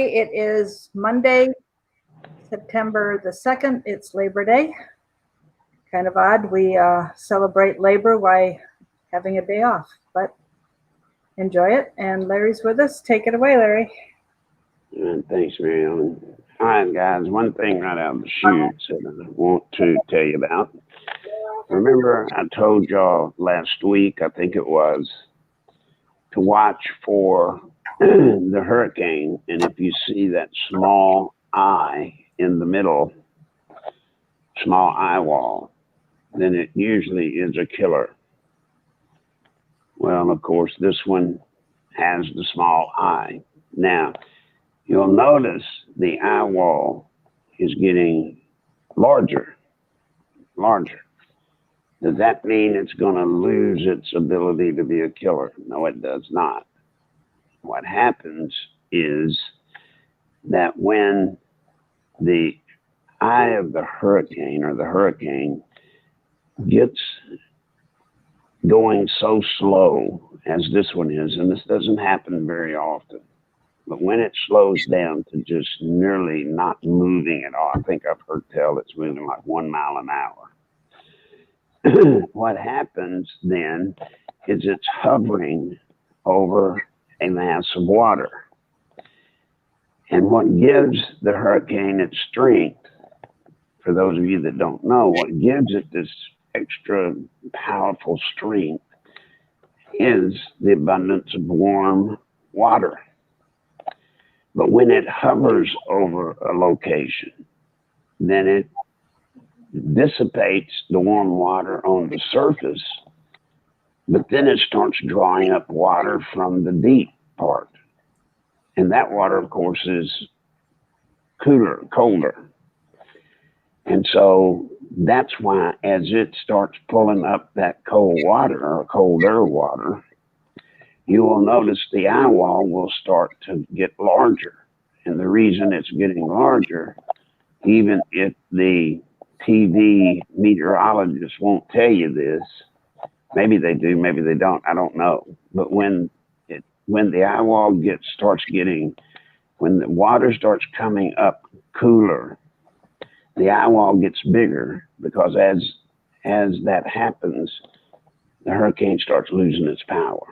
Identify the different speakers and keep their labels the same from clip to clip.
Speaker 1: It is Monday, September the 2nd. It's Labor Day. Kind of odd. We celebrate labor while having a day off, but enjoy it. And Larry's with us. Take it away, Larry.
Speaker 2: Thanks, Mary Ellen. All right, guys, one thing right out of the chute that I want to tell you about. Remember, I told y'all last week, I think it was, to watch for the hurricane, and if you see that small eye in the middle, small eye wall, then it usually is a killer. Well, of course, this one has the small eye. Now, you'll notice the eye wall is getting larger. Does that mean it's going to lose its ability to be a killer? No, it does not. What happens is that when the eye of the hurricane or the hurricane gets going so slow as this one is, and this doesn't happen very often, but when it slows down to just nearly not moving at all, I think I've heard tell it's moving like 1 mile an hour. What happens then is it's hovering over a mass of water. And what gives the hurricane its strength, for those of you that don't know, what gives it this extra powerful strength is the abundance of warm water. But when it hovers over a location, then it dissipates the warm water on the surface, but then it starts drawing up water from the deep part. And that water, of course, is colder. And so that's why as it starts pulling up that cold water or colder water, you will notice the eye wall will start to get larger. And the reason it's getting larger, even if the TV meteorologists won't tell you this, maybe they do, maybe they don't, I don't know. But when the eye wall when the water starts coming up cooler, the eye wall gets bigger, because as that happens, the hurricane starts losing its power.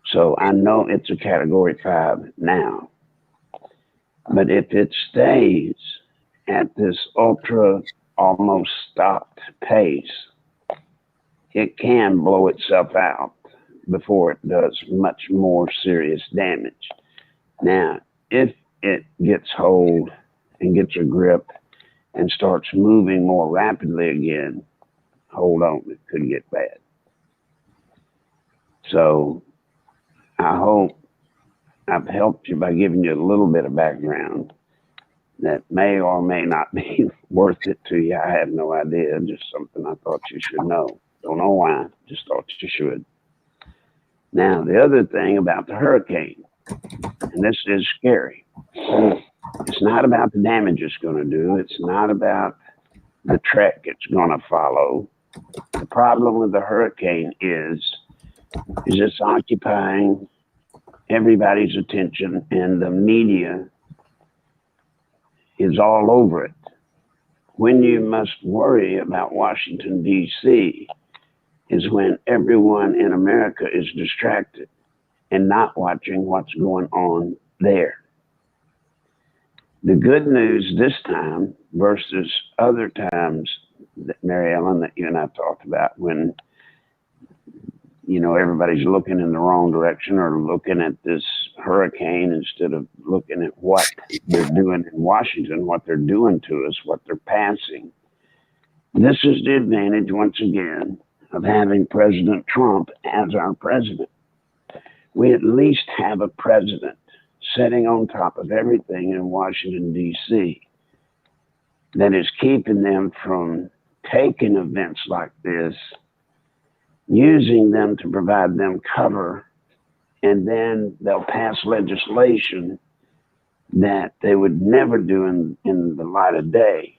Speaker 2: So I know it's a Category 5 now, but if it stays at this ultra almost stopped pace, it can blow itself out before it does much more serious damage. Now, if it gets hold and gets a grip and starts moving more rapidly again, hold on, it could get bad. So I hope I've helped you by giving you a little bit of background that may or may not be worth it to you. I have no idea, just something I thought you should know. Don't know why, just thought you should. Now, the other thing about the hurricane, and this is scary, it's not about the damage it's going to do. It's not about the trek it's going to follow. The problem with the hurricane is it's occupying everybody's attention, and the media is all over it. When you must worry about Washington, D.C., is when everyone in America is distracted and not watching what's going on there. The good news this time versus other times that Mary Ellen, that you and I talked about, when everybody's looking in the wrong direction or looking at this hurricane instead of looking at what they're doing in Washington, what they're doing to us, what they're passing. This is the advantage, once again, of having President Trump as our president. We at least have a president sitting on top of everything in Washington, D.C. that is keeping them from taking events like this, using them to provide them cover, and then they'll pass legislation that they would never do in the light of day.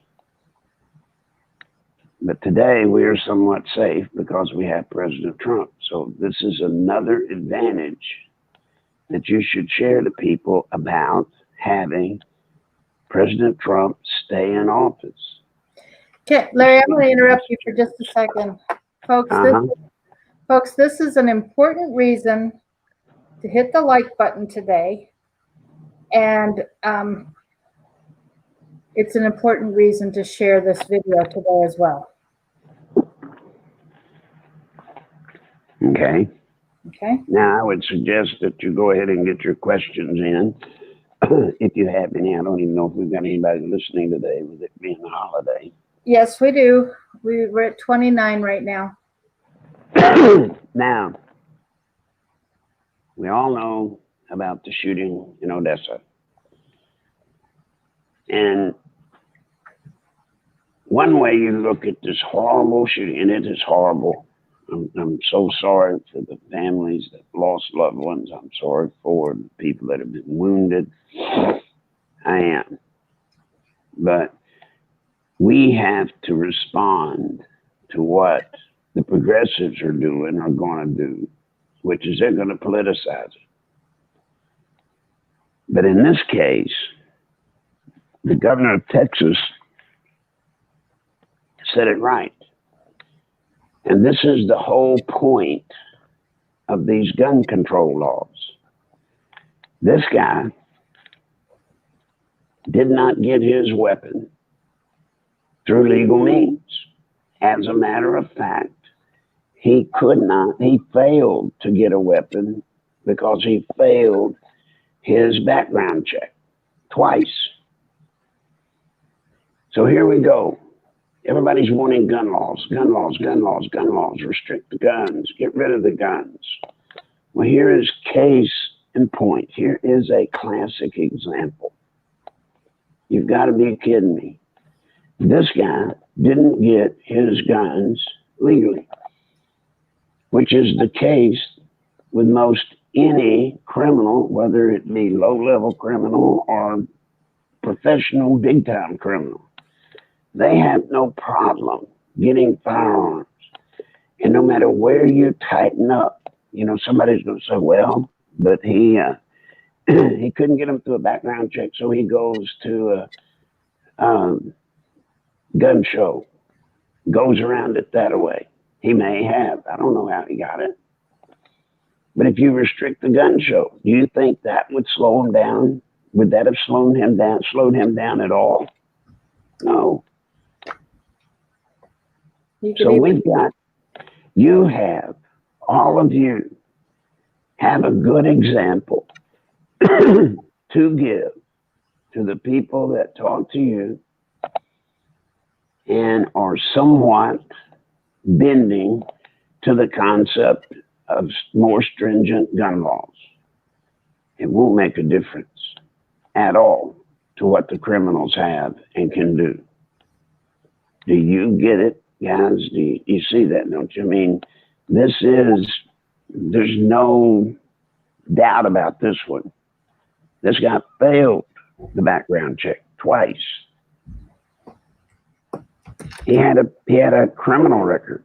Speaker 2: But today we are somewhat safe because we have President Trump. So this is another advantage that you should share to people about having President Trump stay in office?
Speaker 1: Okay, Larry, I'm going to interrupt you for just a second. Folks, this is an important reason to hit the like button today. And it's an important reason to share this video today as well.
Speaker 2: Okay.
Speaker 1: Okay.
Speaker 2: Now, I would suggest that you go ahead and get your questions in. If you have any, I don't even know if we've got anybody listening today with it being a holiday.
Speaker 1: Yes, we do. We're at 29 right now.
Speaker 2: Now, we all know about the shooting in Odessa. And one way you look at this horrible shooting, and it is horrible. I'm so sorry for the families that lost loved ones. I'm sorry for the people that have been wounded. I am. But we have to respond to what the progressives are doing, are going to do, which is they're going to politicize it. But in this case, the governor of Texas said it right. And this is the whole point of these gun control laws. This guy did not get his weapon through legal means. As a matter of fact, he failed to get a weapon because he failed his background check twice. So here we go. Everybody's wanting gun laws, restrict the guns, get rid of the guns. Well, here is case in point. Here is a classic example. You've got to be kidding me. This guy didn't get his guns legally, which is the case with most any criminal, whether it be low-level criminal or professional big-time criminal. They have no problem getting firearms. And no matter where you tighten up, you know, somebody's going to say, well, but he couldn't get them through a background check, so he goes to a gun show, goes around it that way. He may have. I don't know how he got it. But if you restrict the gun show, do you think that would slow him down? Would that have slowed him down at all? No. So we've got, all of you have a good example to give to the people that talk to you and are somewhat bending to the concept of more stringent gun laws. It won't make a difference at all to what the criminals have and can do. Do you get it, guys? Do you see that, don't you? I mean, there's no doubt about this one. This guy failed the background check twice. He had a criminal record.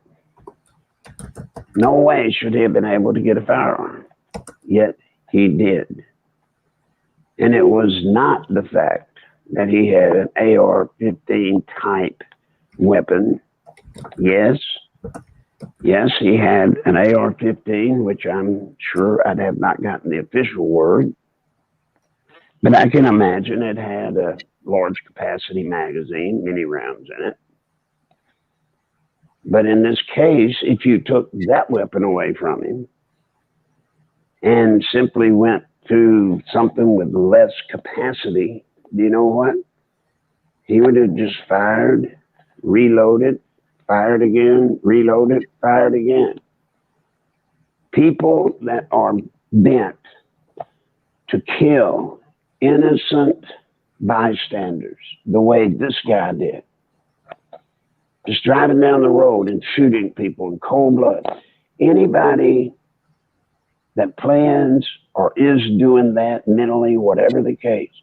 Speaker 2: No way should he have been able to get a firearm, yet he did. And it was not the fact that he had an AR-15 type weapon. Yes, he had an AR-15, which I'm sure I'd have not gotten the official word, but I can imagine it had a large capacity magazine, many rounds in it. But in this case, if you took that weapon away from him and simply went to something with less capacity, do you know what? He would have just fired, reloaded, fired again, reloaded, fired again. People that are bent to kill innocent bystanders the way this guy did, just driving down the road and shooting people in cold blood. Anybody that plans or is doing that mentally, whatever the case,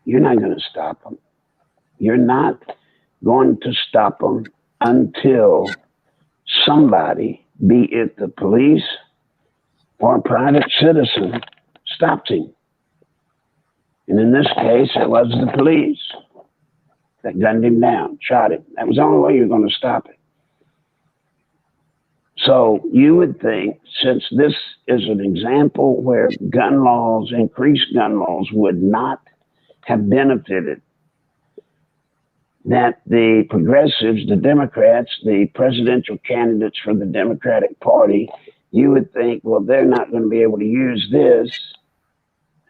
Speaker 2: you're not going to stop them. You're not going to stop them until somebody, be it the police, or a private citizen stops him. And in this case, it was the police that gunned him down, shot him. That was the only way you're going to stop it. So you would think, since this is an example where gun laws, increased gun laws, would not have benefited, that the progressives, the Democrats, the presidential candidates for the Democratic Party, you would think, well, they're not going to be able to use this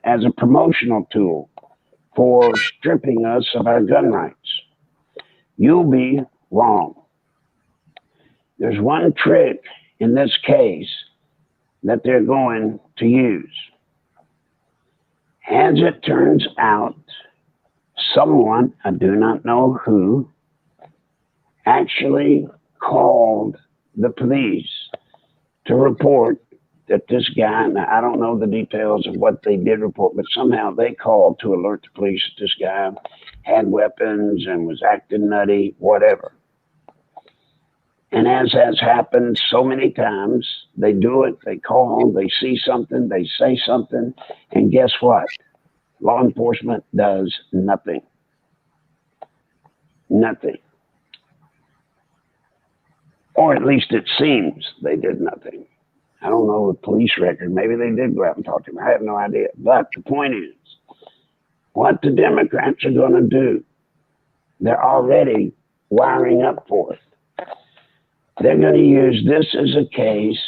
Speaker 2: as a promotional tool for stripping us of our gun rights. You'll be wrong. There's one trick in this case that they're going to use. As it turns out, someone, I do not know who, actually called the police to report that this guy, and I don't know the details of what they did report, but somehow they called to alert the police that this guy had weapons and was acting nutty, whatever. And as has happened so many times, they do it, they call, they see something, they say something, and guess what? Law enforcement does nothing. Nothing. Or at least it seems they did nothing. I don't know the police record. Maybe they did go out and talk to him. I have no idea. But the point is, what the Democrats are going to do, they're already wiring up for it. They're going to use this as a case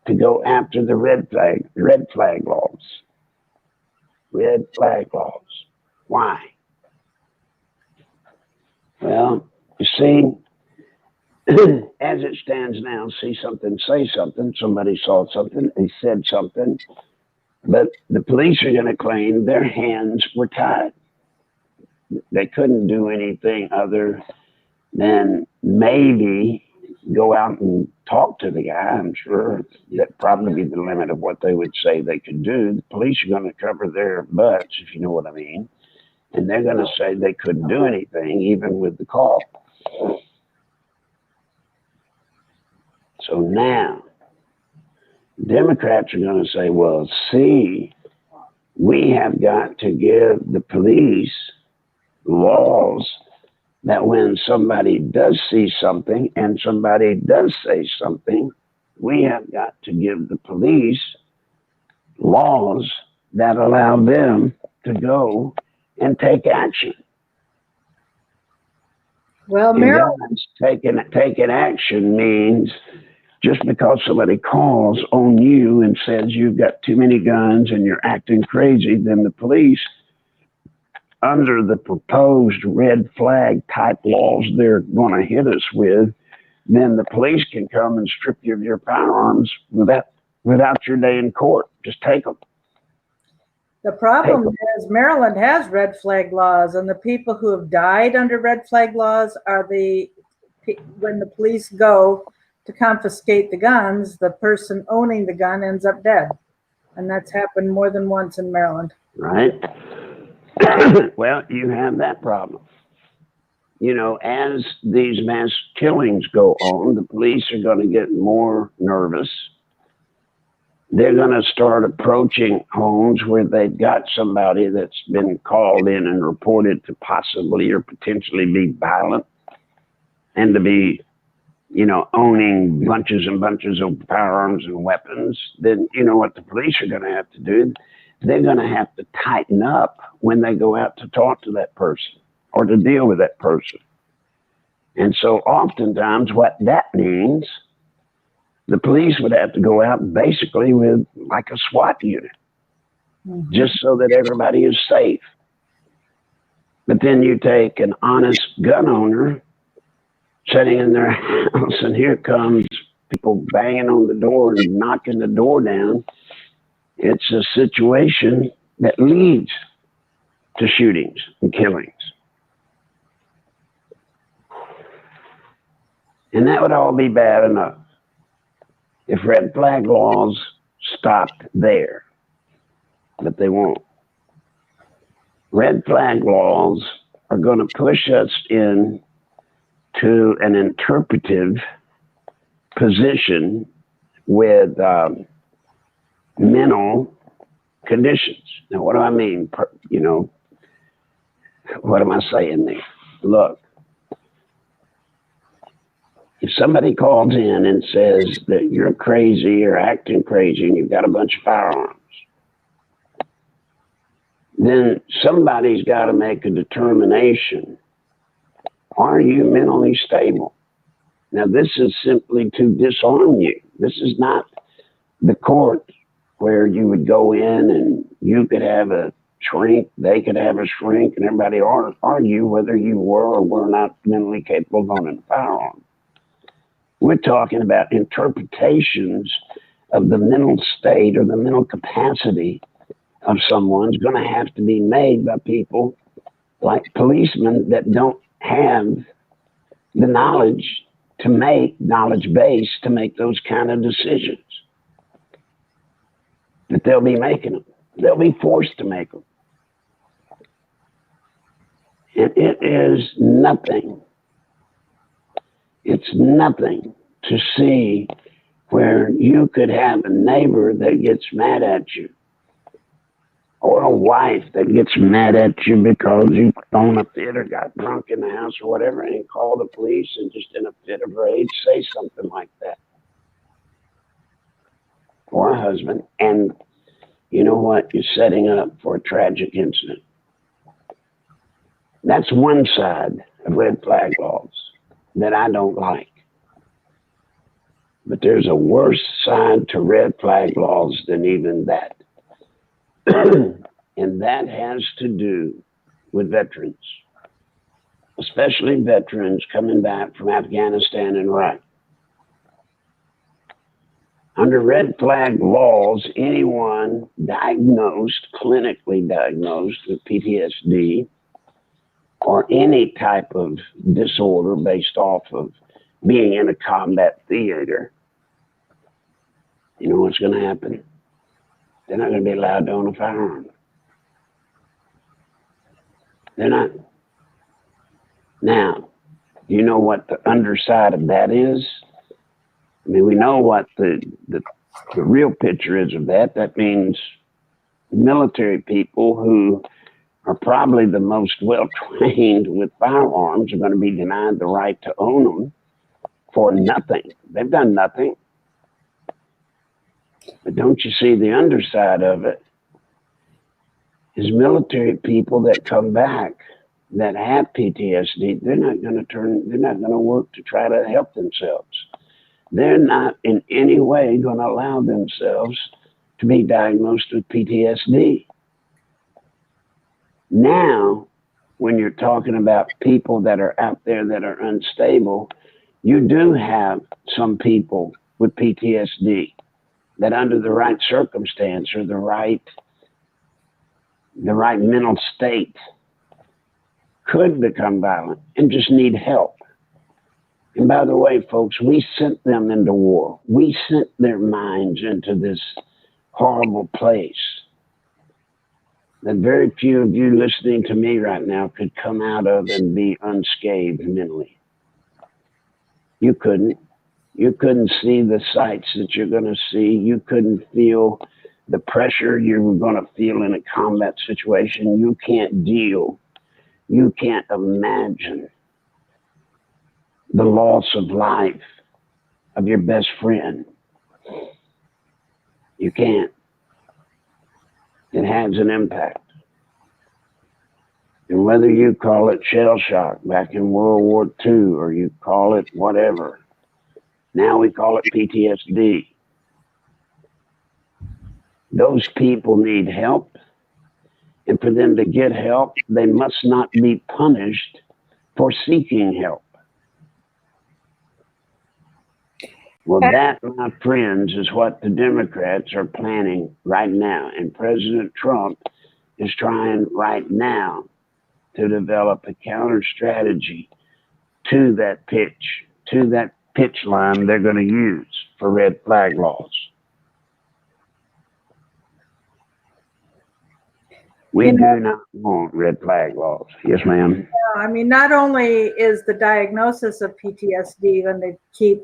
Speaker 2: to go after the red flag laws. Red flag laws. Why? Well, you see, as it stands now, see something, say something. Somebody saw something, they said something, but the police are going to claim their hands were tied. They couldn't do anything other than maybe go out and talk to the guy. I'm sure that'd probably be the limit of what they would say they could do. The police are going to cover their butts, if you know what I mean, and they're going to say they couldn't do anything, even with the call. So now, Democrats are going to say, well, see, we have got to give the police laws that when somebody does see something and somebody does say something, we have got to give the police laws that allow them to go and take action.
Speaker 1: Well, Maryland,
Speaker 2: taking action means just because somebody calls on you and says you've got too many guns and you're acting crazy, then the police, under the proposed red flag type laws they're going to hit us with, then the police can come and strip you of your firearms without your day in court. Just take them.
Speaker 1: the problem is Maryland has red flag laws, and the people who have died under red flag laws are when the police go to confiscate the guns, the person owning the gun ends up dead. And that's happened more than once in Maryland.
Speaker 2: Right. Well, you have that problem. You know, as these mass killings go on, the police are going to get more nervous. They're going to start approaching homes where they've got somebody that's been called in and reported to possibly or potentially be violent and to be, you know, owning bunches and bunches of firearms and weapons. Then you know what the police are going to have to do? They're going to have to tighten up when they go out to talk to that person or to deal with that person. And so oftentimes what that means, the police would have to go out basically with like a SWAT unit, just so that everybody is safe. But then you take an honest gun owner sitting in their house, and here comes people banging on the door and knocking the door down. It's a situation that leads to shootings and killings. And that would all be bad enough if red flag laws stopped there, but they won't. Red flag laws are going to push us in to an interpretive position with mental conditions. Now, what do I mean? What am I saying there? Look, if somebody calls in and says that you're crazy or acting crazy and you've got a bunch of firearms, then somebody's got to make a determination. Are you mentally stable? Now, this is simply to disarm you. This is not the court where you would go in and you could have a shrink, they could have a shrink, and everybody argue whether you were or were not mentally capable of owning a firearm. We're talking about interpretations of the mental state or the mental capacity of someone's going to have to be made by people like policemen that don't have the knowledge to make, knowledge base to make those kind of decisions. That they'll be making them. They'll be forced to make them. And it is nothing. It's nothing to see where you could have a neighbor that gets mad at you, or a wife that gets mad at you because you've thrown a fit or got drunk in the house or whatever, and call the police and just in a fit of rage say something like that. Or a husband, and you know what? You're setting up for a tragic incident. That's one side of red flag laws that I don't like. But there's a worse side to red flag laws than even that. And that has to do with veterans, especially veterans coming back from Afghanistan and Iraq. Under red flag laws, anyone diagnosed, clinically diagnosed with PTSD or any type of disorder based off of being in a combat theater, you know what's going to happen? They're not going to be allowed to own a firearm. They're not. Now, do you know what the underside of that is? I mean, we know what the real picture is of that. That means military people who are probably the most well-trained with firearms are going to be denied the right to own them for nothing. They've done nothing. But don't you see the underside of it is military people that come back that have PTSD, they're not going to work to try to help themselves. They're not in any way going to allow themselves to be diagnosed with PTSD. Now, when you're talking about people that are out there that are unstable, you do have some people with PTSD that under the right circumstance or the right mental state could become violent and just need help. And by the way, folks, we sent them into war. We sent their minds into this horrible place that very few of you listening to me right now could come out of and be unscathed mentally. You couldn't. You couldn't see the sights that you're going to see. You couldn't feel the pressure you were going to feel in a combat situation. You can't deal. You can't imagine the loss of life of your best friend. You can't. It has an impact. And whether you call it shell shock back in World War II or you call it whatever, now we call it PTSD. Those people need help. And for them to get help, they must not be punished for seeking help. Well, that, my friends, is what the Democrats are planning right now. And President Trump is trying right now to develop a counter strategy to that pitch line they're going to use for red flag laws. We do not want red flag laws. Yes, ma'am.
Speaker 1: I mean, not only is the diagnosis of PTSD when they keep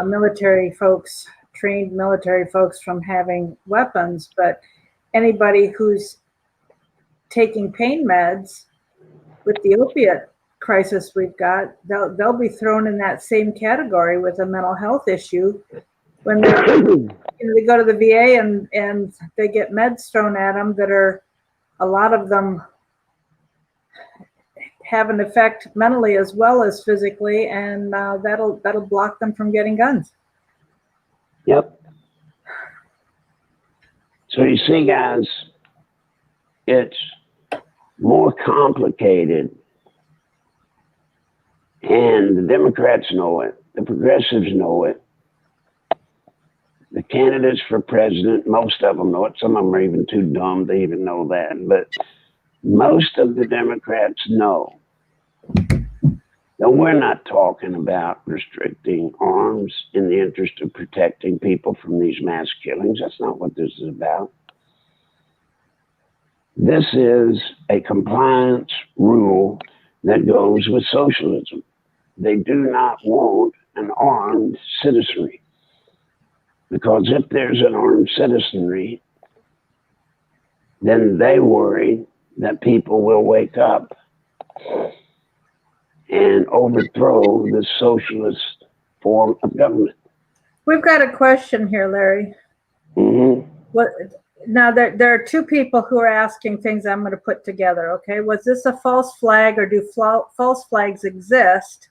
Speaker 1: military folks trained military folks from having weapons, but anybody who's taking pain meds with the opiate crisis we've got, they'll be thrown in that same category with a mental health issue when they go to the VA and they get meds thrown at them that are, a lot of them have an effect mentally as well as physically, and that'll block them from getting guns.
Speaker 2: Yep. So you see, guys, it's more complicated, and the Democrats know it, the progressives know it, the candidates for president, most of them know it. Some of them are even too dumb to even know that, but most of the Democrats know that we're not talking about restricting arms in the interest of protecting people from these mass killings. That's not what this is about. This is a compliance rule that goes with socialism. They do not want an armed citizenry, because if there's an armed citizenry, then they worry that people will wake up and overthrow the socialist form of government.
Speaker 1: We've got a question here, Larry.
Speaker 2: Mm-hmm.
Speaker 1: Now, there are two people who are asking things I'm going to put together, okay? Was this a false flag, or do false flags exist?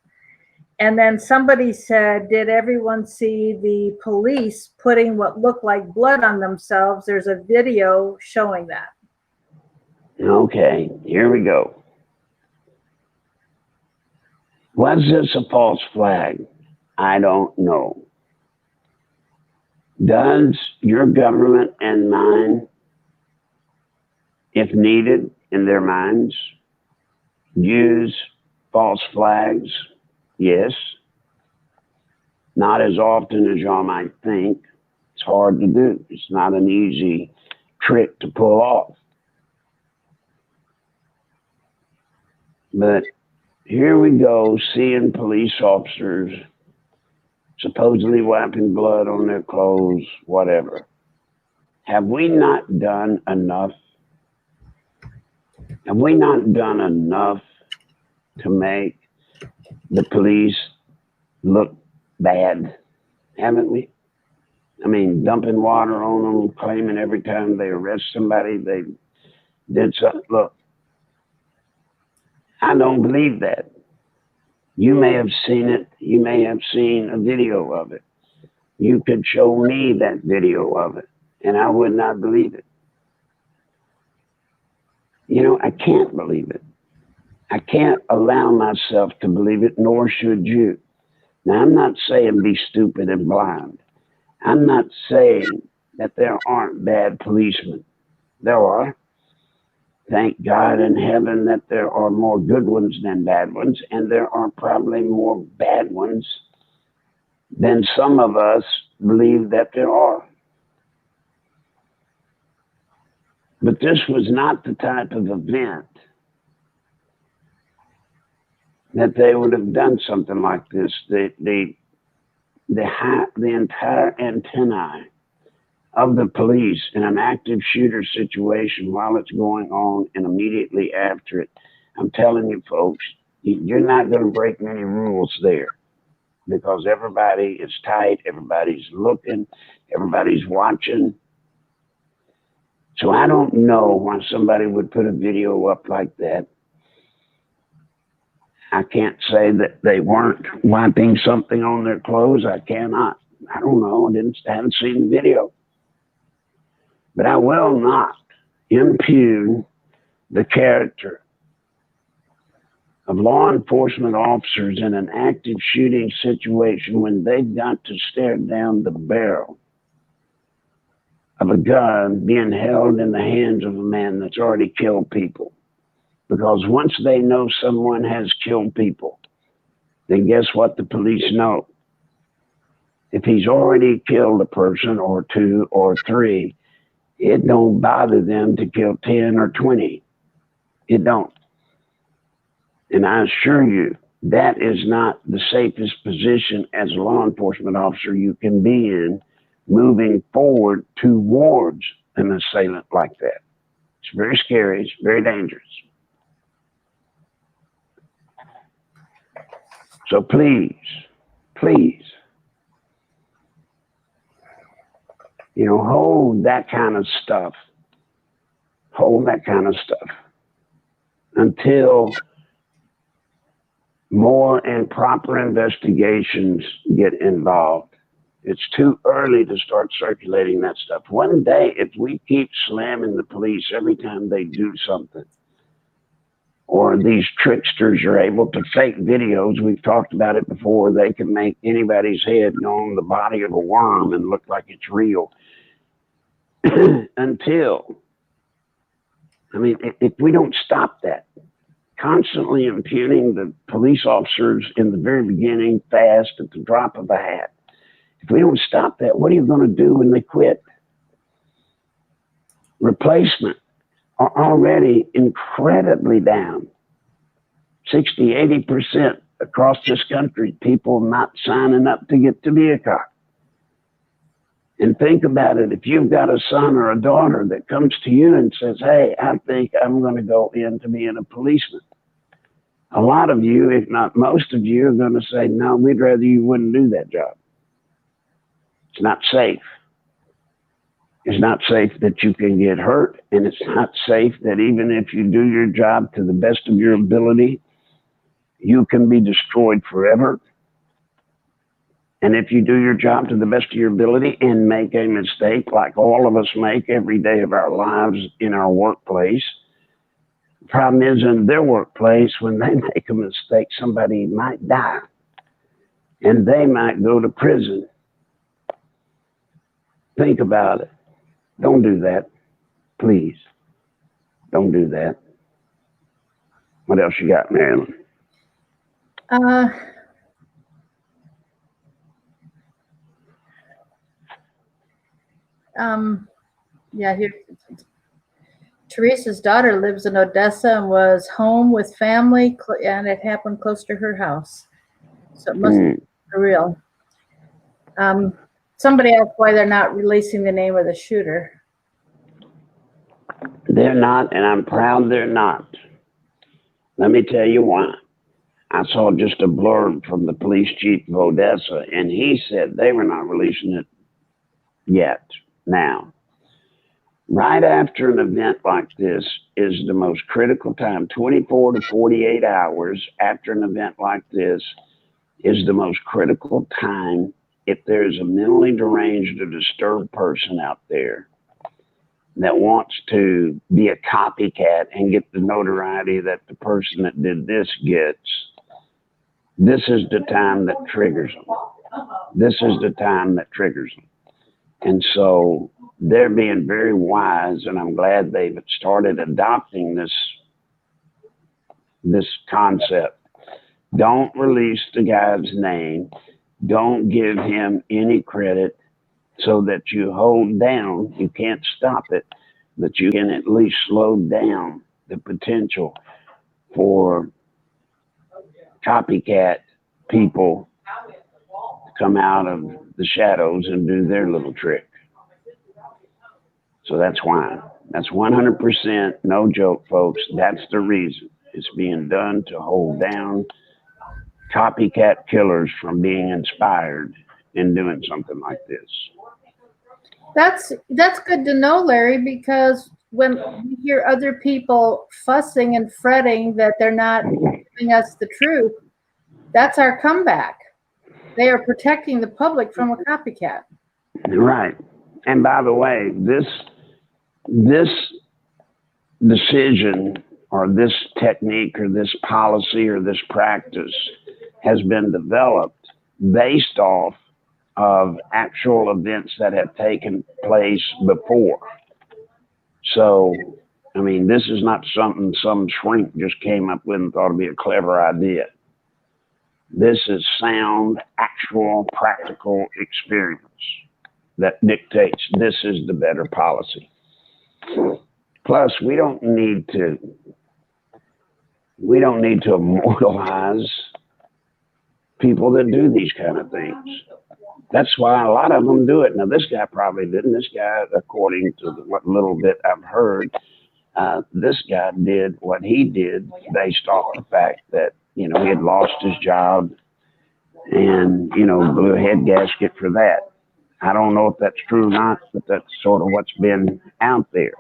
Speaker 1: And then somebody said, did everyone see the police putting what looked like blood on themselves? There's a video showing that.
Speaker 2: Okay, here we go. Was this a false flag? I don't know. Does your government and mine, if needed in their minds, use false flags? Yes. Not as often as y'all might think. It's hard to do. It's not an easy trick to pull off. But here we go, seeing police officers supposedly wiping blood on their clothes, whatever. Have we not done enough? Have we not done enough to make the police look bad? Haven't we? I mean, dumping water on them, claiming every time they arrest somebody, they did something. Look, I don't believe that. You may have seen it. You may have seen a video of it. You could show me that video of it, and I would not believe it. You know, I can't believe it. I can't allow myself to believe it, nor should you. Now, I'm not saying be stupid and blind. I'm not saying that there aren't bad policemen. There are. Thank God in heaven that there are more good ones than bad ones, and there are probably more bad ones than some of us believe that there are. But this was not the type of event that they would have done something like this. The entire antennae of the police in an active shooter situation while it's going on and immediately after it. I'm telling you, folks, you're not going to break many rules there, because everybody is tight, everybody's looking, everybody's watching. So I don't know why somebody would put a video up like that. I can't say that they weren't wiping something on their clothes. I cannot. I don't know. I haven't seen the video. But I will not impugn the character of law enforcement officers in an active shooting situation when they've got to stare down the barrel of a gun being held in the hands of a man that's already killed people. Because once they know someone has killed people, then guess what the police know? If he's already killed a person or two or three, it don't bother them to kill 10 or 20. It don't. And I assure you, that is not the safest position as a law enforcement officer you can be in moving forward towards an assailant like that. It's very scary. It's very dangerous. So please, please, hold that kind of stuff. Hold that kind of stuff until more and proper investigations get involved. It's too early to start circulating that stuff. One day, if we keep slamming the police every time they do something, or these tricksters are able to fake videos, we've talked about it before, they can make anybody's head go on the body of a worm and look like it's real. If we don't stop that, constantly impugning the police officers in the very beginning, fast, at the drop of a hat, if we don't stop that, what are you going to do when they quit? Replacement are already incredibly down. 60, 80% across this country, people not signing up to get to be a cop. And think about it. If you've got a son or a daughter that comes to you and says, hey, I think I'm going to go into being a policeman, a lot of you, if not most of you, are going to say, no, we'd rather you wouldn't do that job. It's not safe. It's not safe that you can get hurt, and it's not safe that even if you do your job to the best of your ability, you can be destroyed forever. And if you do your job to the best of your ability and make a mistake, like all of us make every day of our lives in our workplace, the problem is in their workplace, when they make a mistake, somebody might die, and they might go to prison. Think about it. Don't do that. Please. Don't do that. What else you got, Marilyn?
Speaker 1: Here. Teresa's daughter lives in Odessa and was home with family, and it happened close to her house. So it must be for real. Somebody asked why they're not releasing the name of the shooter.
Speaker 2: They're not, and I'm proud they're not. Let me tell you why. I saw just a blurb from the police chief of Odessa, and he said they were not releasing it yet. Now, right after an event like this is the most critical time. 24 to 48 hours after an event like this is the most critical time if there's a mentally deranged or disturbed person out there that wants to be a copycat and get the notoriety that the person that did this gets. This is the time that triggers them. This is the time that triggers them. And so they're being very wise, and I'm glad they've started adopting this concept. Don't release the guy's name. Don't give him any credit, so that you hold down, you can't stop it, but you can at least slow down the potential for copycat people to come out of the shadows and do their little trick. So that's why. That's 100%, no joke, folks. That's the reason. It's being done to hold down copycat killers from being inspired in doing something like this.
Speaker 1: That's good to know, Larry, because when we hear other people fussing and fretting that they're not giving us the truth, that's our comeback. They are protecting the public from a copycat.
Speaker 2: Right. And by the way, this decision or this technique or this policy or this practice has been developed based off of actual events that have taken place before. So, I mean, this is not something some shrink just came up with and thought it'd be a clever idea. This is sound, actual, practical experience that dictates this is the better policy. Plus, we don't need to immortalize people that do these kind of things. That's why a lot of them do it. Now, this guy probably didn't. This guy, according to what little bit I've heard, this guy did what he did based off the fact that, you know, he had lost his job and, you know, blew a head gasket for that. I don't know if that's true or not, but that's sort of what's been out there.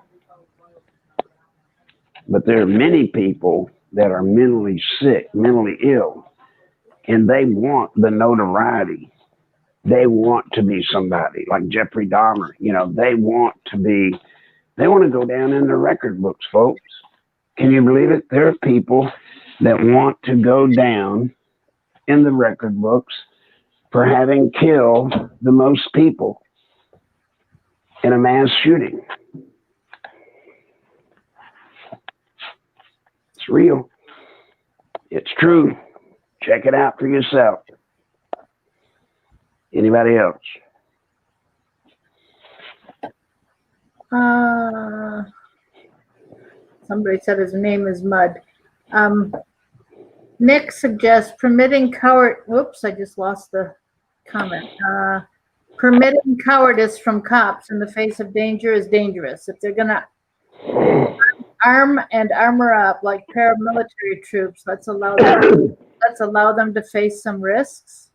Speaker 2: But there are many people that are mentally sick, mentally ill, and they want the notoriety. They want to be somebody like Jeffrey Dahmer. You know, they want to go down in the record books, folks. Can you believe it? There are people that want to go down in the record books for having killed the most people in a mass shooting. It's real. It's true. Check it out for yourself. Anybody else?
Speaker 1: Somebody said his name is Mud. Nick suggests permitting whoops, I just lost the comment. Permitting cowardice from cops in the face of danger is dangerous. If they're gonna armor up like paramilitary troops, let's allow them to face some risks.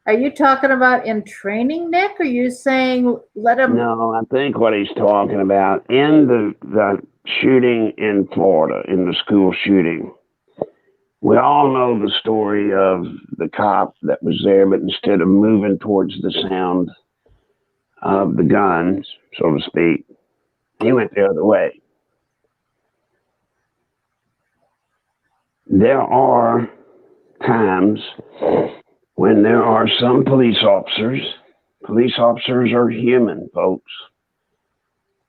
Speaker 1: Are you talking about in training, Nick? Or are you saying let them?
Speaker 2: No, I think what he's talking about in the shooting in Florida, in the school shooting, we all know the story of the cop that was there, but instead of moving towards the sound of the guns, so to speak, he went the other way. There are times when there are some police officers are human, folks.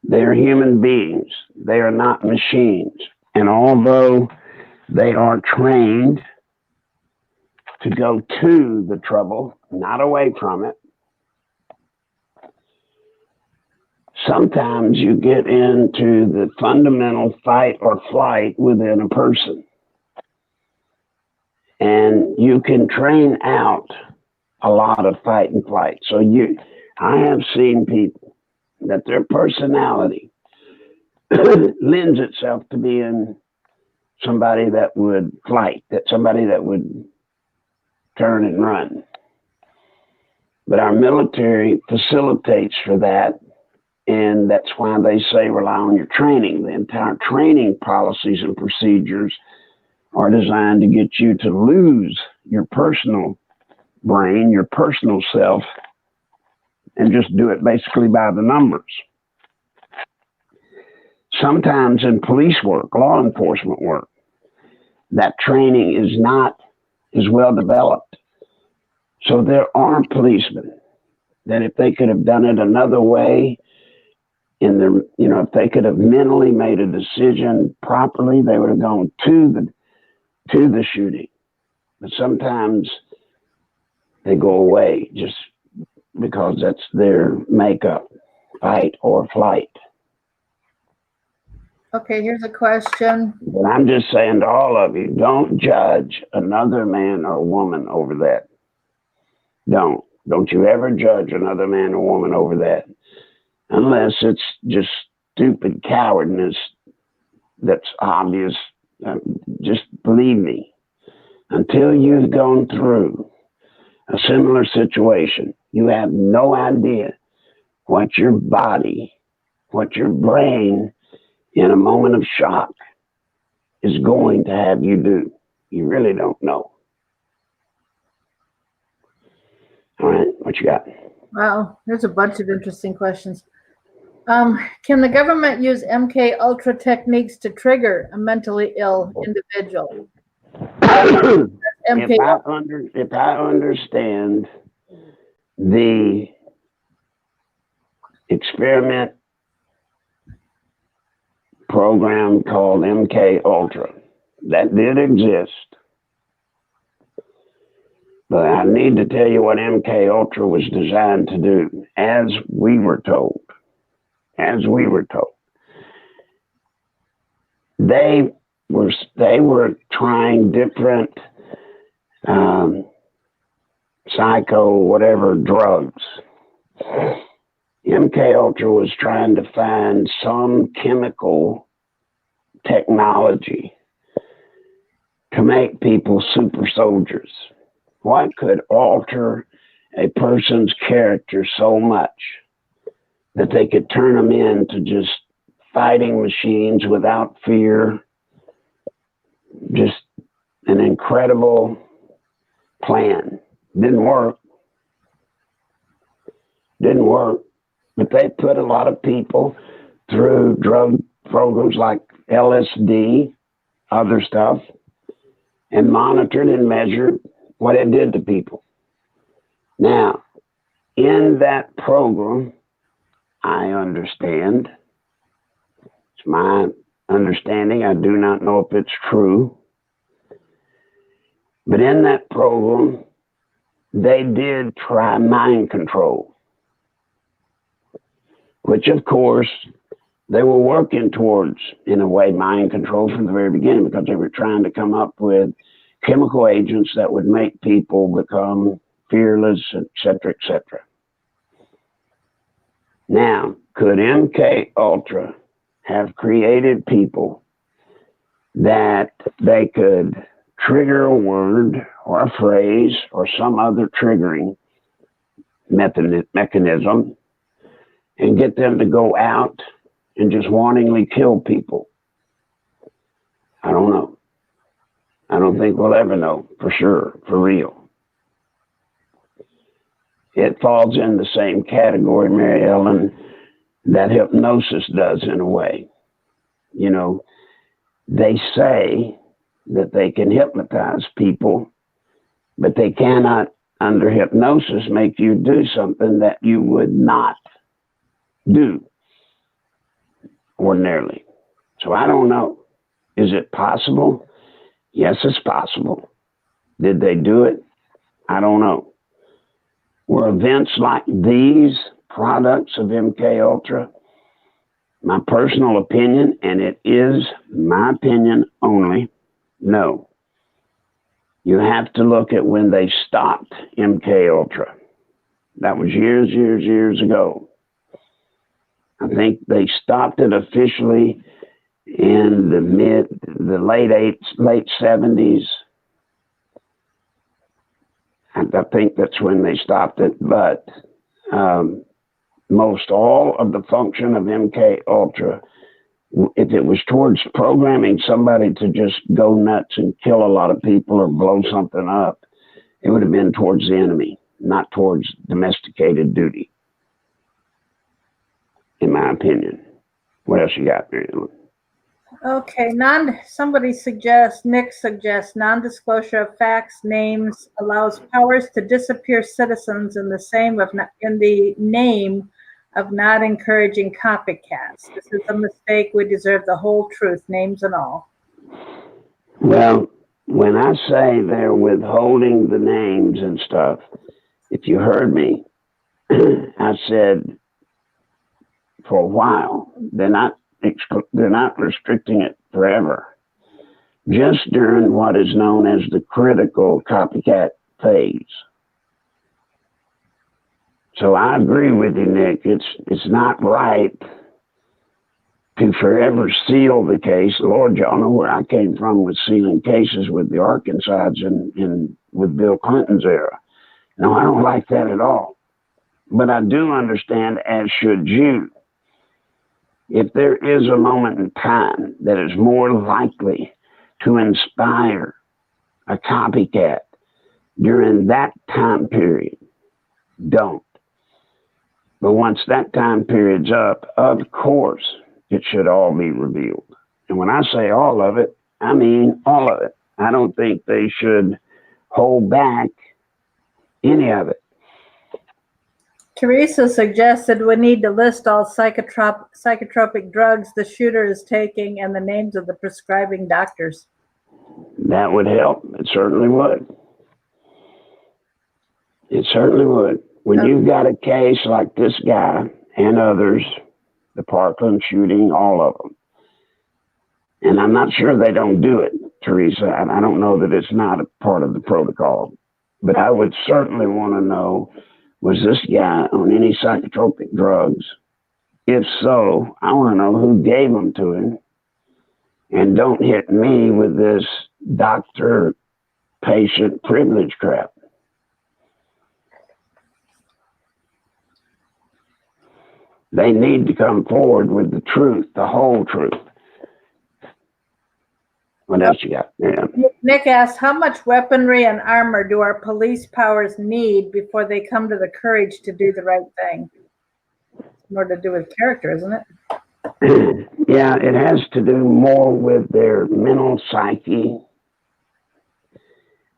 Speaker 2: They're human beings. They are not machines. And although they are trained to go to the trouble, not away from it, sometimes you get into the fundamental fight or flight within a person. And you can train out a lot of fight and flight. So I have seen people that their personality lends itself to being somebody that would fight, that somebody that would turn and run. But our military facilitates for that. And that's why they say rely on your training. The entire training policies and procedures are designed to get you to lose your personal brain, your personal self, and just do it basically by the numbers. Sometimes in police work, law enforcement work, that training is not as well developed. So there are policemen that if they could have done it another way, if they could have mentally made a decision properly, they would have gone to the shooting. But sometimes they go away just because that's their makeup, fight or flight.
Speaker 1: Okay, here's a question.
Speaker 2: But I'm just saying to all of you, don't judge another man or woman over that. Don't you ever judge another man or woman over that, unless it's just stupid cowardness that's obvious. Just believe me, until you've gone through a similar situation, you have no idea what your body, what your brain in a moment of shock is going to have you do. You really don't know. All right, what you got?
Speaker 1: Wow, there's a bunch of interesting questions. Can the government use MKULTRA techniques to trigger a mentally ill individual?
Speaker 2: If I understand the experiment program called MKUltra, that did exist. But I need to tell you what MKUltra was designed to do, as we were told. They were trying different psycho, whatever drugs. MKUltra was trying to find some chemical technology to make people super soldiers. What could alter a person's character so much that they could turn them into just fighting machines without fear? Just an incredible plan. Didn't work. But they put a lot of people through drug programs like LSD, other stuff, and monitored and measured what it did to people. Now, in that program, I understand, it's my understanding, I do not know if it's true, but in that program, they did try mind control, which of course they were working towards, in a way, mind control from the very beginning, because they were trying to come up with chemical agents that would make people become fearless, etc., etc. Now, could MKUltra have created people that they could trigger a word or a phrase or some other triggering mechanism and get them to go out and just wantingly kill people? I don't know. I don't think we'll ever know for sure, for real. It falls in the same category, Mary Ellen, that hypnosis does in a way. You know, they say that they can hypnotize people, but they cannot, under hypnosis, make you do something that you would not do ordinarily. So I don't know. Is it possible? Yes, it's possible. Did they do it? I don't know. Were events like these products of MKUltra? My personal opinion, and it is my opinion only, no. You have to look at when they stopped MKUltra. That was years ago. I think they stopped it officially in the late 70s. I think that's when they stopped it, but most all of the function of MKUltra, if it was towards programming somebody to just go nuts and kill a lot of people or blow something up, it would have been towards the enemy, not towards domesticated duty, in my opinion. What else you got, Mary Ellen?
Speaker 1: Okay, Nick suggests non-disclosure of facts, names allows powers to disappear citizens in the name of not encouraging copycats. This is a mistake. We deserve the whole truth, names and all.
Speaker 2: Well, when I say they're withholding the names and stuff, if you heard me, I said for a while, they're not restricting it forever, just during what is known as the critical copycat phase. So I agree with you, Nick. It's not right to forever seal the case. Lord, y'all know where I came from with sealing cases with the Arkansans and with Bill Clinton's era. No, I don't like that at all. But I do understand, as should you, if there is a moment in time that is more likely to inspire a copycat during that time period, don't. But once that time period's up, of course, it should all be revealed. And when I say all of it, I mean all of it. I don't think they should hold back any of it.
Speaker 1: Teresa suggested we need to list all psychotropic drugs the shooter is taking and the names of the prescribing doctors.
Speaker 2: That would help. It certainly would. It certainly would. When you've got a case like this guy and others, the Parkland shooting, all of them, and I'm not sure they don't do it. Teresa, and I don't know that it's not a part of the protocol, but I would certainly want to know, was this guy on any psychotropic drugs? If so, I want to know who gave them to him. And don't hit me with this doctor-patient privilege crap. They need to come forward with the truth, the whole truth. What else you got? Yeah.
Speaker 1: Nick asked, how much weaponry and armor do our police powers need before they come to the courage to do the right thing? It's more to do with character, isn't it?
Speaker 2: Yeah, it has to do more with their mental psyche.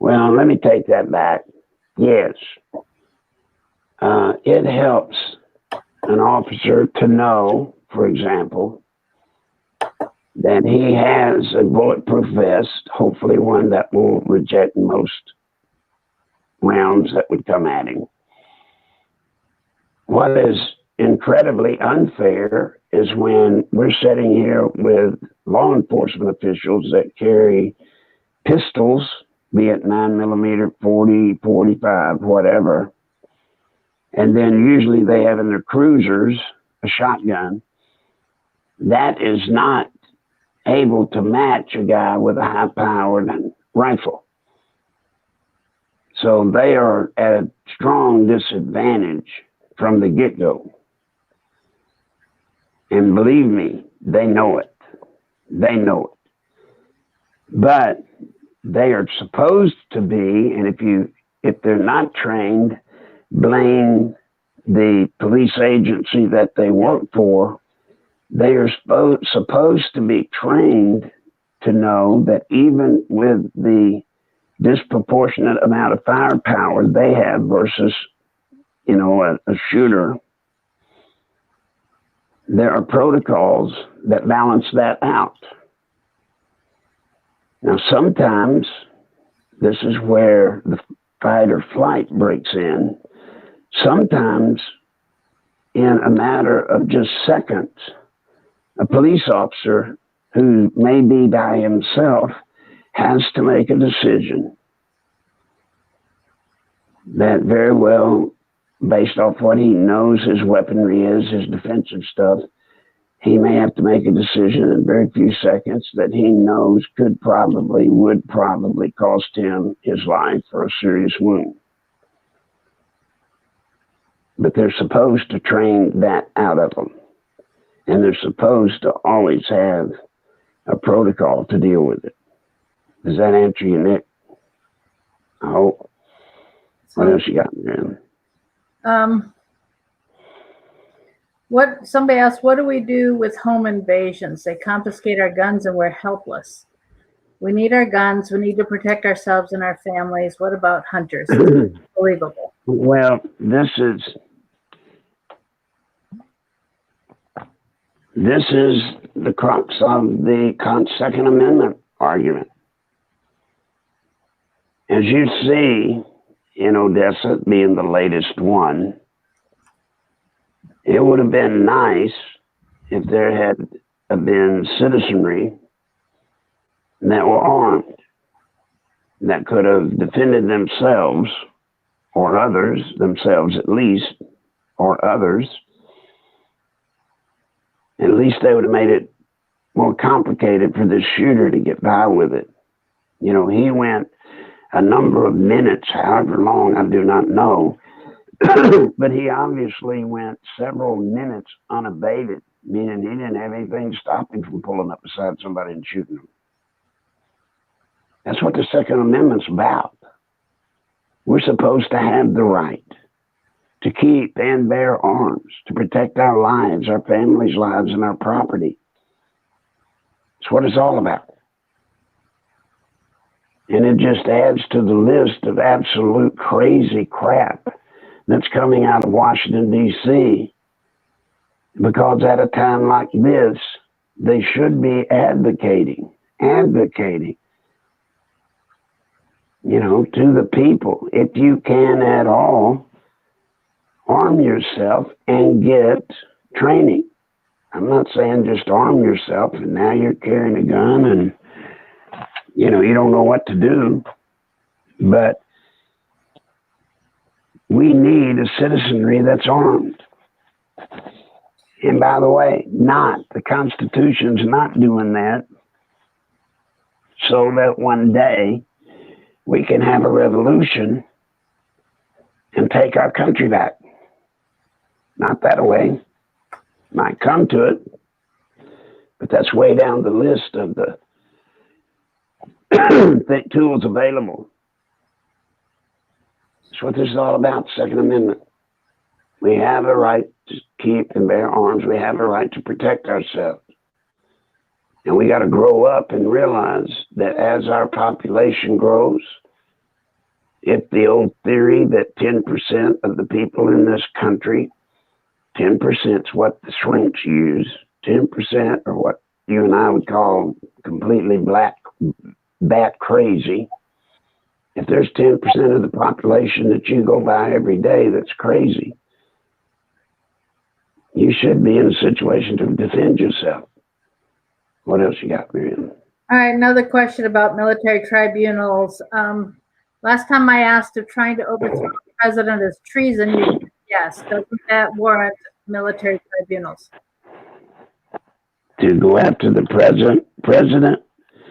Speaker 2: Well, let me take that back. Yes. It helps an officer to know, for example, that he has a bulletproof vest, hopefully one that will reject most rounds that would come at him. What is incredibly unfair is when we're sitting here with law enforcement officials that carry pistols, be it 9mm, 40, 45, whatever, and then usually they have in their cruisers a shotgun. That is not able to match a guy with a high-powered rifle. So they are at a strong disadvantage from the get-go. And believe me, they know it. They know it. But they are supposed to be, and if they're not trained, blame the police agency that they work for. They are supposed to be trained to know that even with the disproportionate amount of firepower they have versus, a shooter, there are protocols that balance that out. Now, sometimes this is where the fight or flight breaks in. Sometimes, in a matter of just seconds, a police officer who may be by himself has to make a decision that very well, based off what he knows his weaponry is, his defensive stuff, he may have to make a decision in very few seconds that he knows would probably cost him his life or a serious wound. But they're supposed to train that out of them. And they're supposed to always have a protocol to deal with it. Does that answer you, Nick? I hope. What else you got there?
Speaker 1: Somebody asked, what do we do with home invasions? They confiscate our guns and we're helpless. We need our guns. We need to protect ourselves and our families. What about hunters? Unbelievable.
Speaker 2: Well, this is the crux of the Second Amendment argument. As you see in Odessa being the latest one, it would have been nice if there had been citizenry that were armed, that could have defended themselves or others, themselves at least, or others. At least they would have made it more complicated for this shooter to get by with it. He went a number of minutes, however long, I do not know, but he obviously went several minutes unabated, meaning he didn't have anything stopping him from pulling up beside somebody and shooting them. That's what the Second Amendment's about. We're supposed to have the right to keep and bear arms, to protect our lives, our families' lives, and our property. It's what it's all about. And it just adds to the list of absolute crazy crap that's coming out of Washington, D.C. Because at a time like this, they should be advocating, to the people. If you can at all, arm yourself and get training. I'm not saying just arm yourself and now you're carrying a gun and You know, you don't know what to do, but we need a citizenry that's armed. And by the way, the Constitution's not doing that, so that one day we can have a revolution and take our country back. Not that way. Might come to it, but that's way down the list of the tools available. That's what this is all about, Second Amendment. We have a right to keep and bear arms. We have a right to protect ourselves. And we got to grow up and realize that as our population grows, if the old theory that 10% of the people in this country, 10% is what the shrinks use, 10% are what you and I would call completely bat crazy. If there's 10% of the population that you go by every day that's crazy, you should be in a situation to defend yourself. What else you got, Miriam?
Speaker 1: All right, another question about military tribunals. Last time I asked if trying to overthrow the president is treason, you said yes. Doesn't that warrant military tribunals?
Speaker 2: To go after the president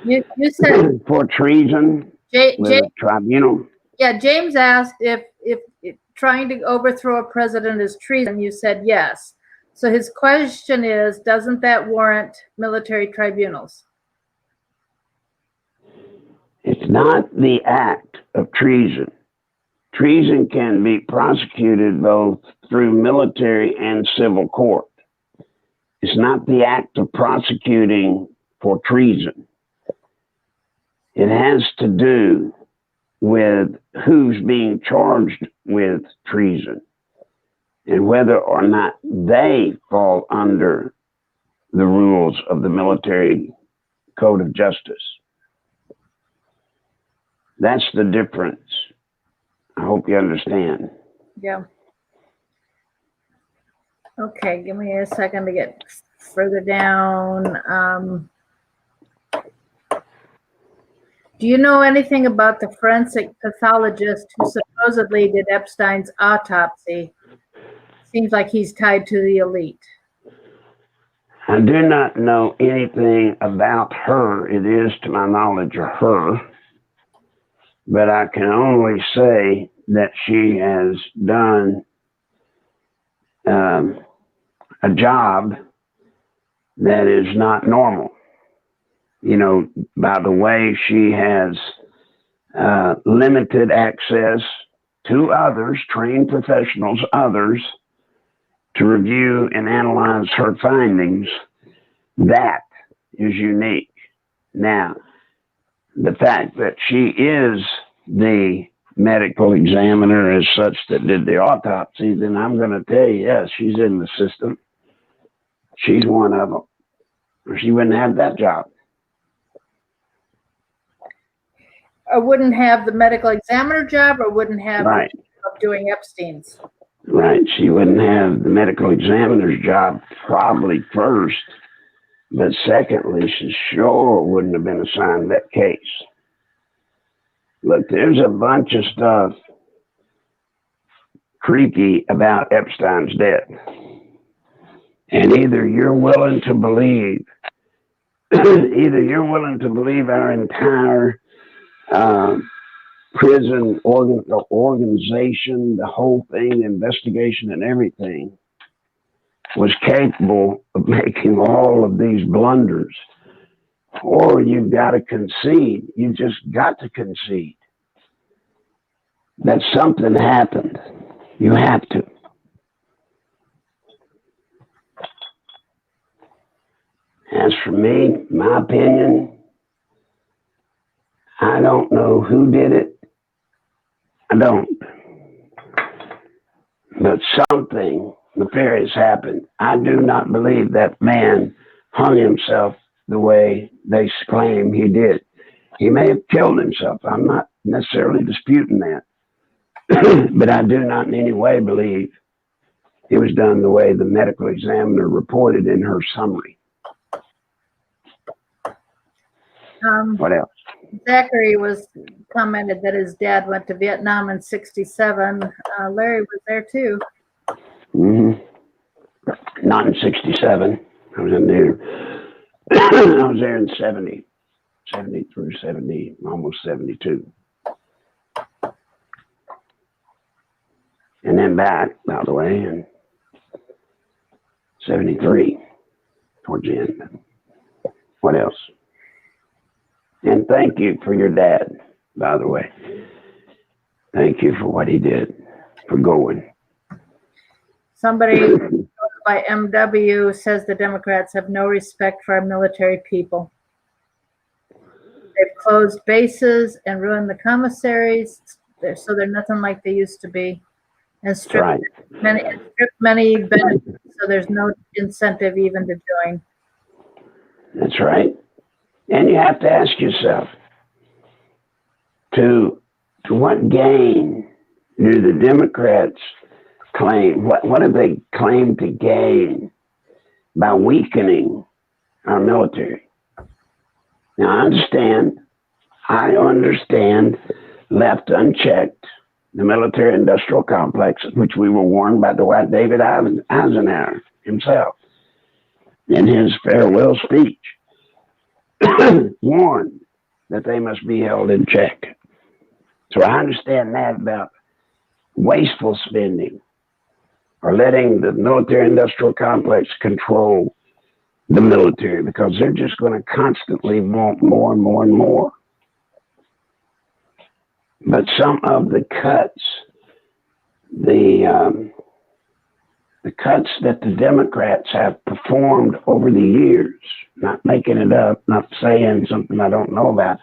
Speaker 1: You said
Speaker 2: for treason with a tribunal?
Speaker 1: Yeah, James asked if trying to overthrow a president is treason. You said yes. So his question is, doesn't that warrant military tribunals?
Speaker 2: It's not the act of treason. Treason can be prosecuted both through military and civil court. It's not the act of prosecuting for treason. It has to do with who's being charged with treason and whether or not they fall under the rules of the military code of justice. That's the difference. I hope you understand.
Speaker 1: Yeah. Okay, give me a second to get further down. Do you know anything about the forensic pathologist who supposedly did Epstein's autopsy? Seems like he's tied to the elite.
Speaker 2: I do not know anything about her. It is, to my knowledge, of her. But I can only say that she has done a job that is not normal. You know, by the way, she has limited access to others, trained professionals, others, to review and analyze her findings. That is unique. Now, the fact that she is the medical examiner as such that did the autopsy, then I'm going to tell you, yes, she's in the system. She's one of them, or she wouldn't have that job.
Speaker 1: Or wouldn't have the medical examiner job, or wouldn't have
Speaker 2: Right.
Speaker 1: the job of doing Epstein's.
Speaker 2: Right. She wouldn't have the medical examiner's job probably first, but secondly, she sure wouldn't have been assigned that case. Look, there's a bunch of stuff creepy about Epstein's death. And either you're willing to believe our entire prison organization, the whole thing, the investigation and everything, was capable of making all of these blunders, or you've got to concede. You just got to concede that something happened. You have to. As for me, my opinion, I don't know who did it. I don't. But something nefarious happened. I do not believe that man hung himself the way they claim he did. He may have killed himself. I'm not necessarily disputing that. But I do not in any way believe it was done the way the medical examiner reported in her summary. What else?
Speaker 1: Zachary was commented that his dad went to Vietnam in '67. Larry was there too.
Speaker 2: Mm-hmm. Not in 67. I was in there. I was there in 70 through 70, almost 72. And then back, by the way, in 73, towards the end. What else? And thank you for your dad, by the way. Thank you for what he did, for going.
Speaker 1: Somebody by MW says the Democrats have no respect for our military people. They've closed bases and ruined the commissaries, so they're nothing like they used to be, and stripped many benefits, so there's no incentive even to join.
Speaker 2: That's right. And you have to ask yourself, to what gain do the Democrats claim? What do they claim to gain by weakening our military? Now, I understand, left unchecked, the military-industrial complex, which we were warned by Dwight David Eisenhower himself in his farewell speech, warned that they must be held in check. So I understand that about wasteful spending or letting the military-industrial complex control the military, because they're just going to constantly want more and more and more. But some of the cuts, the cuts that the Democrats have performed over the years, not making it up, not saying something I don't know about,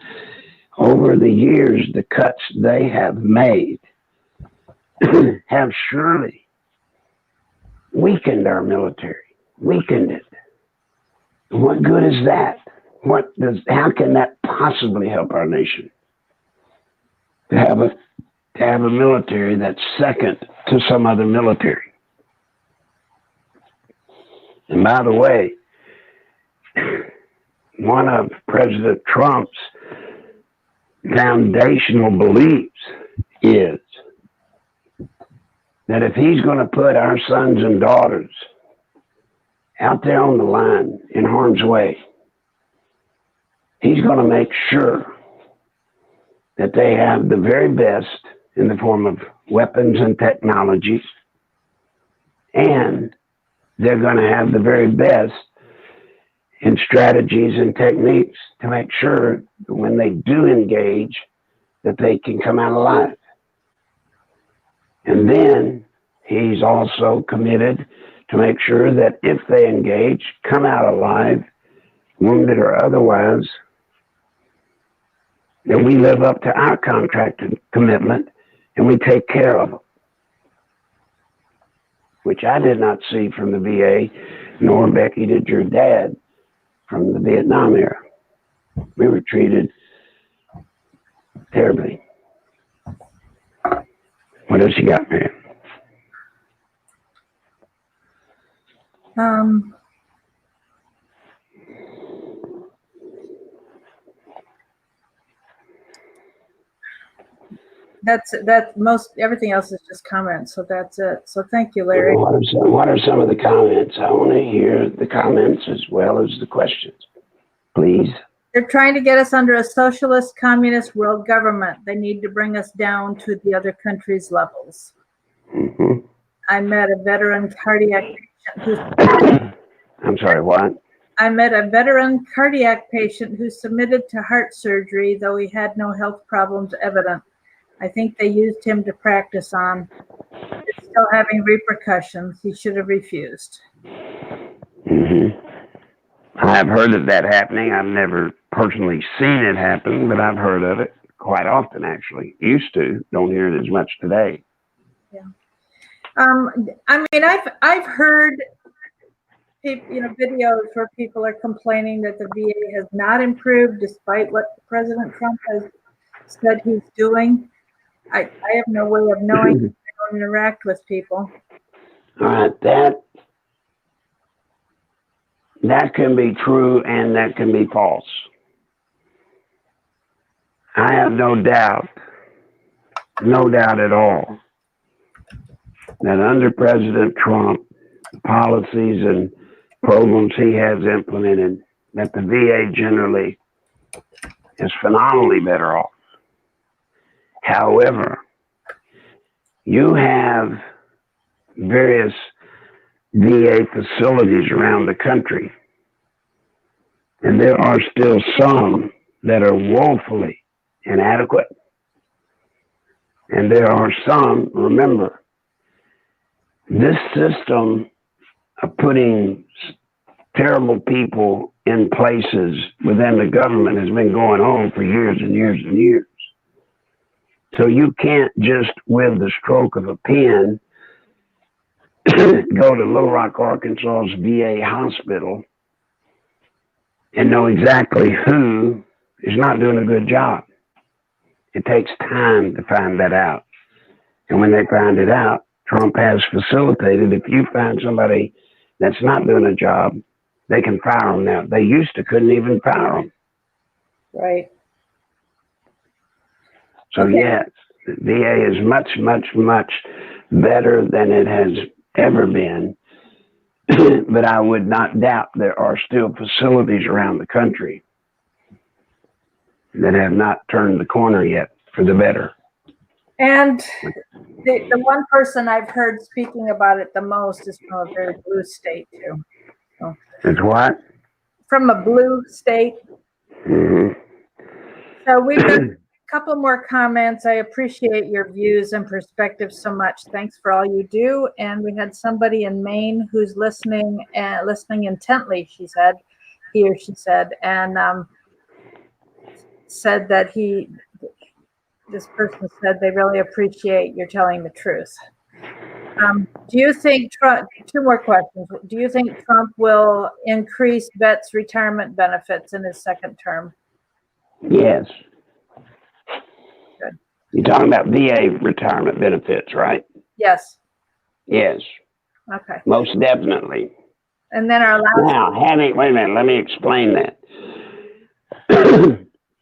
Speaker 2: over the years, the cuts they have made have surely weakened our military, weakened it. What good is that? How can that possibly help our nation? To have a military that's second to some other military. And by the way, one of President Trump's foundational beliefs is that if he's going to put our sons and daughters out there on the line in harm's way, he's going to make sure that they have the very best in the form of weapons and technologies, and they're going to have the very best in strategies and techniques to make sure that when they do engage, that they can come out alive. And then he's also committed to make sure that if they engage, come out alive, wounded or otherwise, that we live up to our contracted commitment and we take care of them. Which I did not see from the VA, nor, Becky, did your dad from the Vietnam era. We were treated terribly. What else you got, man?
Speaker 1: That's most everything else is just comments, so that's it. So thank you, Larry.
Speaker 2: What are some of the comments? I want to hear the comments as well as the questions, please.
Speaker 1: They're trying to get us under a socialist, communist world government. They need to bring us down to the other countries' levels.
Speaker 2: Mm-hmm.
Speaker 1: I met a veteran cardiac patient
Speaker 2: I'm sorry, what?
Speaker 1: I met a veteran cardiac patient who submitted to heart surgery, though he had no health problems evident. I think they used him to practice on. It's still having repercussions. He should have refused.
Speaker 2: Mm-hmm. I've heard of that happening. I've never personally seen it happen, but I've heard of it quite often, actually. Used to. Don't hear it as much today.
Speaker 1: Yeah. I mean, I've heard videos where people are complaining that the VA has not improved despite what President Trump has said he's doing. I have no way of knowing. I don't interact with people.
Speaker 2: All right, that can be true and that can be false. I have no doubt at all, that under President Trump, the policies and programs he has implemented, that the VA generally is phenomenally better off. However, you have various VA facilities around the country, and there are still some that are woefully inadequate. And there are some, remember, this system of putting terrible people in places within the government has been going on for years and years and years. So you can't just, with the stroke of a pen, go to Little Rock, Arkansas's VA hospital and know exactly who is not doing a good job. It takes time to find that out. And when they find it out, Trump has facilitated, if you find somebody that's not doing a job, they can fire them now. They used to couldn't even fire them.
Speaker 1: Right.
Speaker 2: So
Speaker 1: Okay.
Speaker 2: yes, the VA is much, much, much better than it has ever been. But I would not doubt there are still facilities around the country that have not turned the corner yet for the better.
Speaker 1: And the one person I've heard speaking about it the most is from a very blue state too. So,
Speaker 2: It's what?
Speaker 1: from a blue state.
Speaker 2: Mm-hmm.
Speaker 1: So we've got a couple more comments. I appreciate your views and perspectives so much. Thanks for all you do. And we had somebody in Maine who's listening intently, she said, he or she said, and said that this person said they really appreciate your telling the truth. Do you think Trump, two more questions. Do you think Trump will increase vets' retirement benefits in his second term?
Speaker 2: Yes.
Speaker 1: Good.
Speaker 2: You're talking about VA retirement benefits, right?
Speaker 1: Yes.
Speaker 2: Yes.
Speaker 1: Okay.
Speaker 2: Most definitely.
Speaker 1: And then our last.
Speaker 2: Now, wait a minute, let me explain that.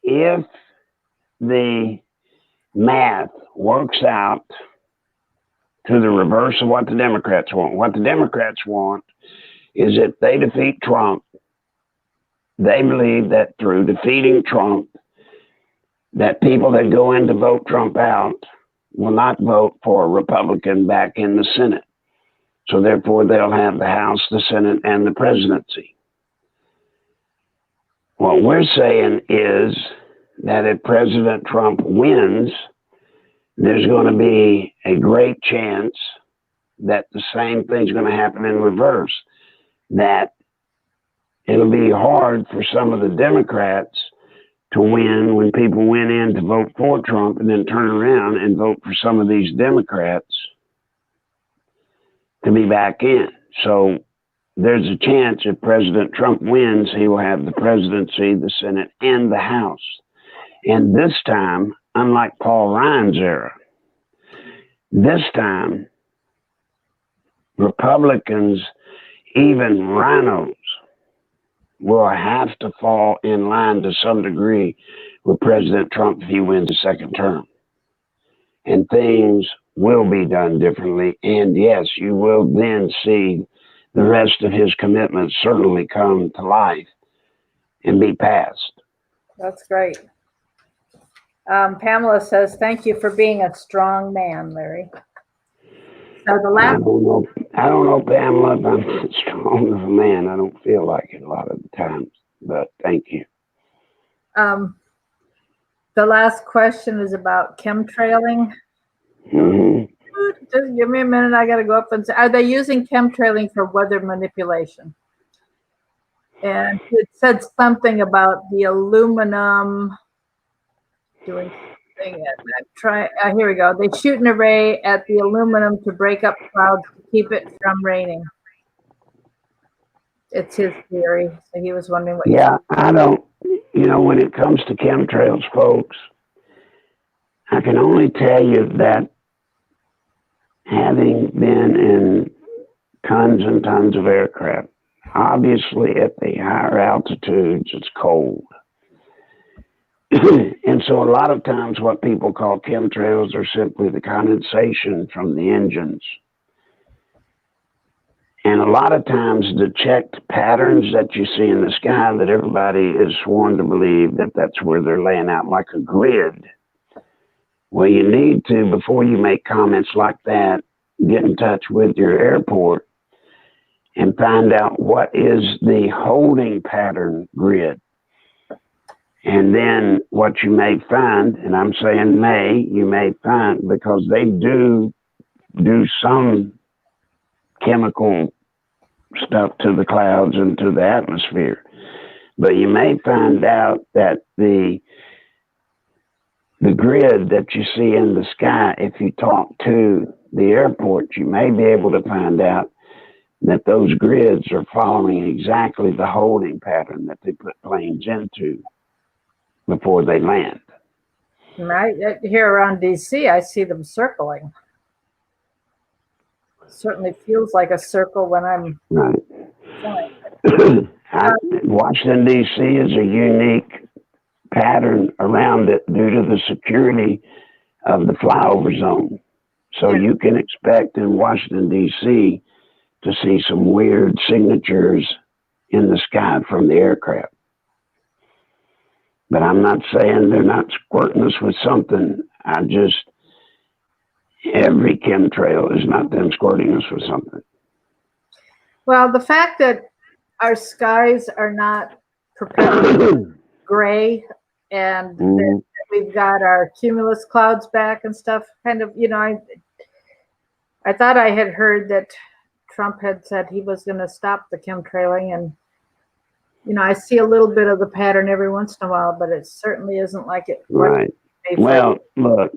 Speaker 2: If the math works out to the reverse of what the Democrats want is if they defeat Trump, they believe that through defeating Trump, that people that go in to vote Trump out will not vote for a Republican back in the Senate. So therefore, they'll have the House, the Senate, and the presidency. What we're saying is that if President Trump wins, there's going to be a great chance that the same thing's going to happen in reverse, that it'll be hard for some of the Democrats to win when people went in to vote for Trump and then turn around and vote for some of these Democrats to be back in. So there's a chance if President Trump wins, he will have the presidency, the Senate, and the House. And this time, unlike Paul Ryan's era, this time, Republicans, even rhinos, will have to fall in line to some degree with President Trump if he wins a second term. And things will be done differently. And yes, you will then see the rest of his commitments certainly come to life and be passed.
Speaker 1: That's great. Pamela says, thank you for being a strong man, Larry. So the last.
Speaker 2: I don't know, Pamela, if I'm strong of a man. I don't feel like it a lot of the times, but thank you.
Speaker 1: The last question is about chemtrailing.
Speaker 2: Mm-hmm.
Speaker 1: Just give me a minute. I got to go up and say, are they using chemtrailing for weather manipulation? And it said something about the aluminum doing something. Here we go. They shoot an array at the aluminum to break up clouds to keep it from raining. It's his theory. So he was wondering what.
Speaker 2: Yeah, I don't. When it comes to chemtrails, folks, I can only tell you that having been in tons and tons of aircraft, obviously at the higher altitudes, it's cold. And so a lot of times what people call chemtrails are simply the condensation from the engines. And a lot of times the checked patterns that you see in the sky that everybody is sworn to believe that that's where they're laying out like a grid. Well, you need to, before you make comments like that, get in touch with your airport and find out what is the holding pattern grid. And then what you may find, and I'm saying you may find, because they do some chemical stuff to the clouds and to the atmosphere. But you may find out that the grid that you see in the sky, if you talk to the airport, you may be able to find out that those grids are following exactly the holding pattern that they put planes into before they land.
Speaker 1: Right here around DC, I see them circling. Certainly feels like a circle when I'm
Speaker 2: right.
Speaker 1: flying.
Speaker 2: Washington, D.C. is a unique pattern around it due to the security of the flyover zone. So you can expect in Washington, D.C. to see some weird signatures in the sky from the aircraft. But I'm not saying they're not squirting us with something. Every chemtrail is not them squirting us with something.
Speaker 1: Well, the fact that our skies are not perpetually gray and that we've got our cumulus clouds back and stuff, kind of, I thought I had heard that Trump had said he was going to stop the chemtrailing, and I see a little bit of the pattern every once in a while, but it certainly isn't like it.
Speaker 2: Right. Well, look,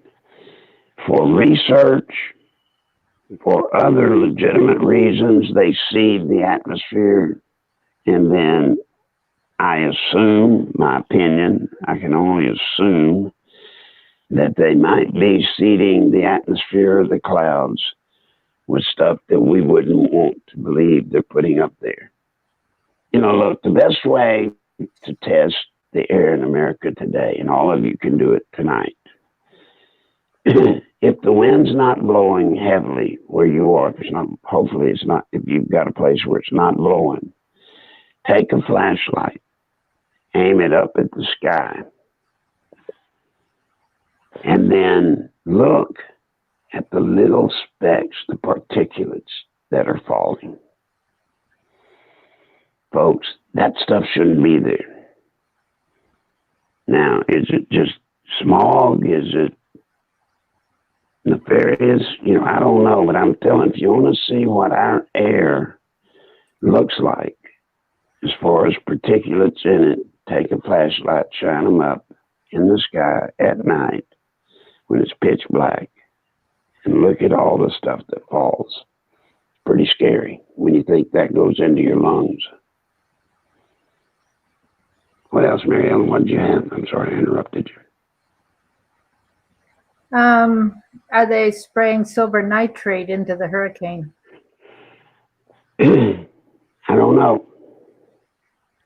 Speaker 2: for research, for other legitimate reasons, they seed the atmosphere, and then I assume, my opinion, I can only assume that they might be seeding the atmosphere of the clouds with stuff that we wouldn't want to believe they're putting up there. Look, the best way to test the air in America today, and all of you can do it tonight, if the wind's not blowing heavily where you are, hopefully it's not, if you've got a place where it's not blowing, take a flashlight, aim it up at the sky, and then look at the little specks, the particulates that are falling. Folks, that stuff shouldn't be there. Now, is it just smog? Is it nefarious? I don't know, but I'm telling you, if you want to see what our air looks like as far as particulates in it, take a flashlight, shine them up in the sky at night when it's pitch black, and look at all the stuff that falls. It's pretty scary when you think that goes into your lungs. What else, Mary Ellen? What did you have? I'm sorry I interrupted you.
Speaker 1: Are they spraying silver nitrate into the hurricane?
Speaker 2: I don't know.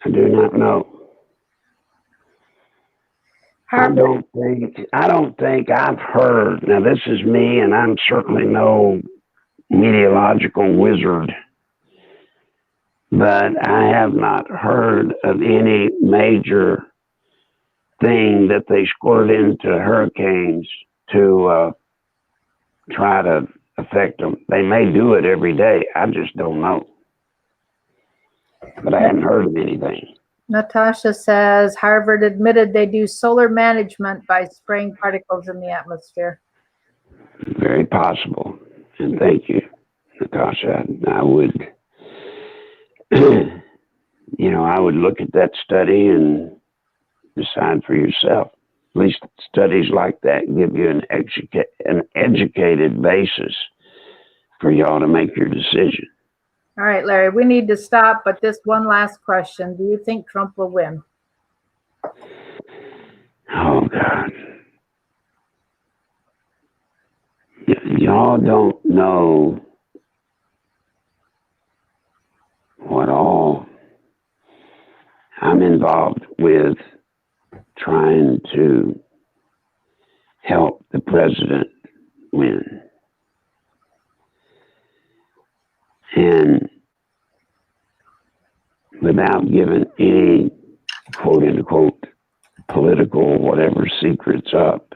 Speaker 2: I do not know. I don't think I've heard. Now, this is me, and I'm certainly no meteorological wizard, but I have not heard of any major thing that they squirt into hurricanes to try to affect them. They may do it every day. I just don't know. But I haven't heard of anything.
Speaker 1: Natasha says Harvard admitted they do solar management by spraying particles in the atmosphere.
Speaker 2: Very possible. And thank you, Natasha. I would, I would look at that study and decide for yourself. At least studies like that give you an educated basis for y'all to make your decision.
Speaker 1: All right, Larry, we need to stop, but this one last question. Do you think Trump will win?
Speaker 2: Oh, God. Y'all don't know what all I'm involved with trying to help the president win. And without giving any quote unquote political whatever secrets up,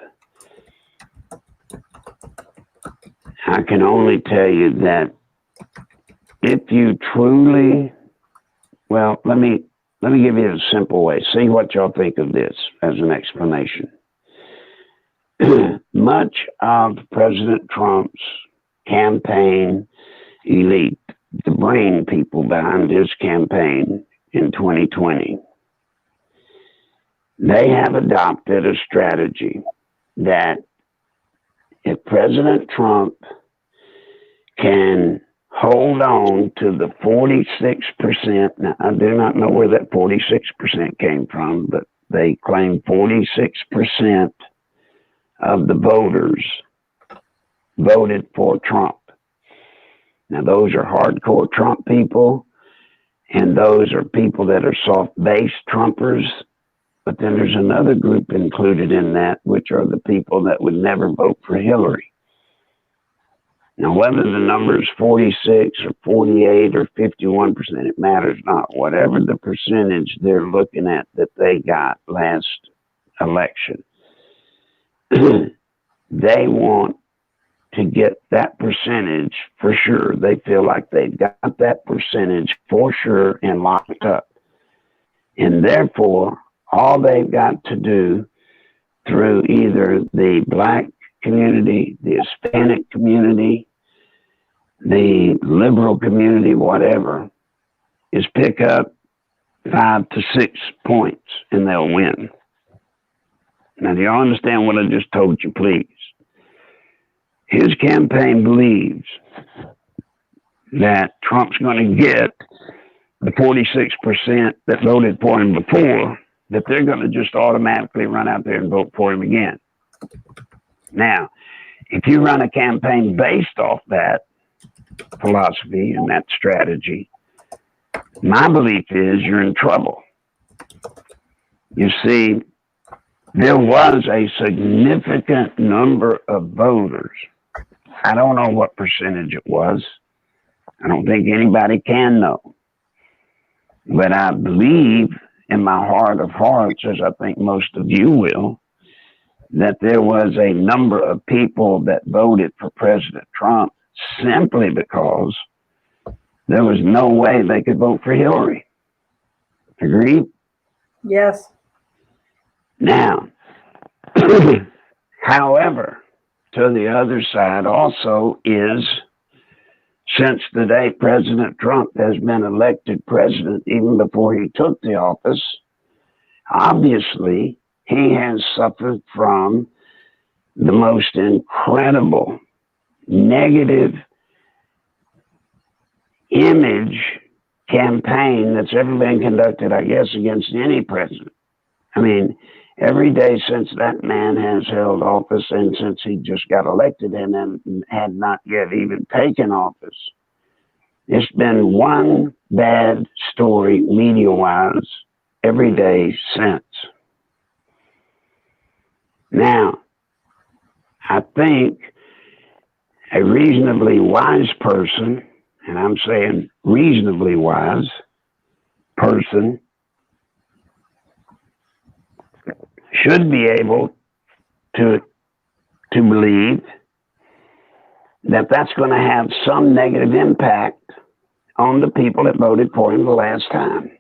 Speaker 2: I can only tell you that if you truly, well, let me give you a simple way. See what y'all think of this as an explanation. Much of President Trump's campaign elite, the brain people behind his campaign in 2020, they have adopted a strategy that if President Trump can hold on to the 46%, now I do not know where that 46% came from, but they claim 46% of the voters voted for Trump. Now, those are hardcore Trump people, and those are people that are soft-based Trumpers. But then there's another group included in that, which are the people that would never vote for Hillary. Now, whether the number is 46 or 48 or 51%, it matters not. Whatever the percentage they're looking at that they got last election, they want to get that percentage for sure. They feel like they've got that percentage for sure and locked up. And therefore, all they've got to do through either the Black community, the Hispanic community, the liberal community, whatever, is pick up 5 to 6 points and they'll win. Now, do y'all understand what I just told you, please? His campaign believes that Trump's going to get the 46% that voted for him before, that they're going to just automatically run out there and vote for him again. Now, if you run a campaign based off that philosophy and that strategy, my belief is you're in trouble. You see, there was a significant number of voters. I don't know what percentage it was. I don't think anybody can know. But I believe in my heart of hearts, as I think most of you will, that there was a number of people that voted for President Trump simply because there was no way they could vote for Hillary. Agreed?
Speaker 1: Yes.
Speaker 2: Now, however, to the other side also is, since the day President Trump has been elected president, even before he took the office, obviously he has suffered from the most incredible negative image campaign that's ever been conducted, I guess, against any president. I mean, every day since that man has held office and since he just got elected and then had not yet even taken office, it's been one bad story media-wise every day since. Now, I think a reasonably wise person, and I'm saying reasonably wise person, should be able to believe that that's going to have some negative impact on the people that voted for him the last time.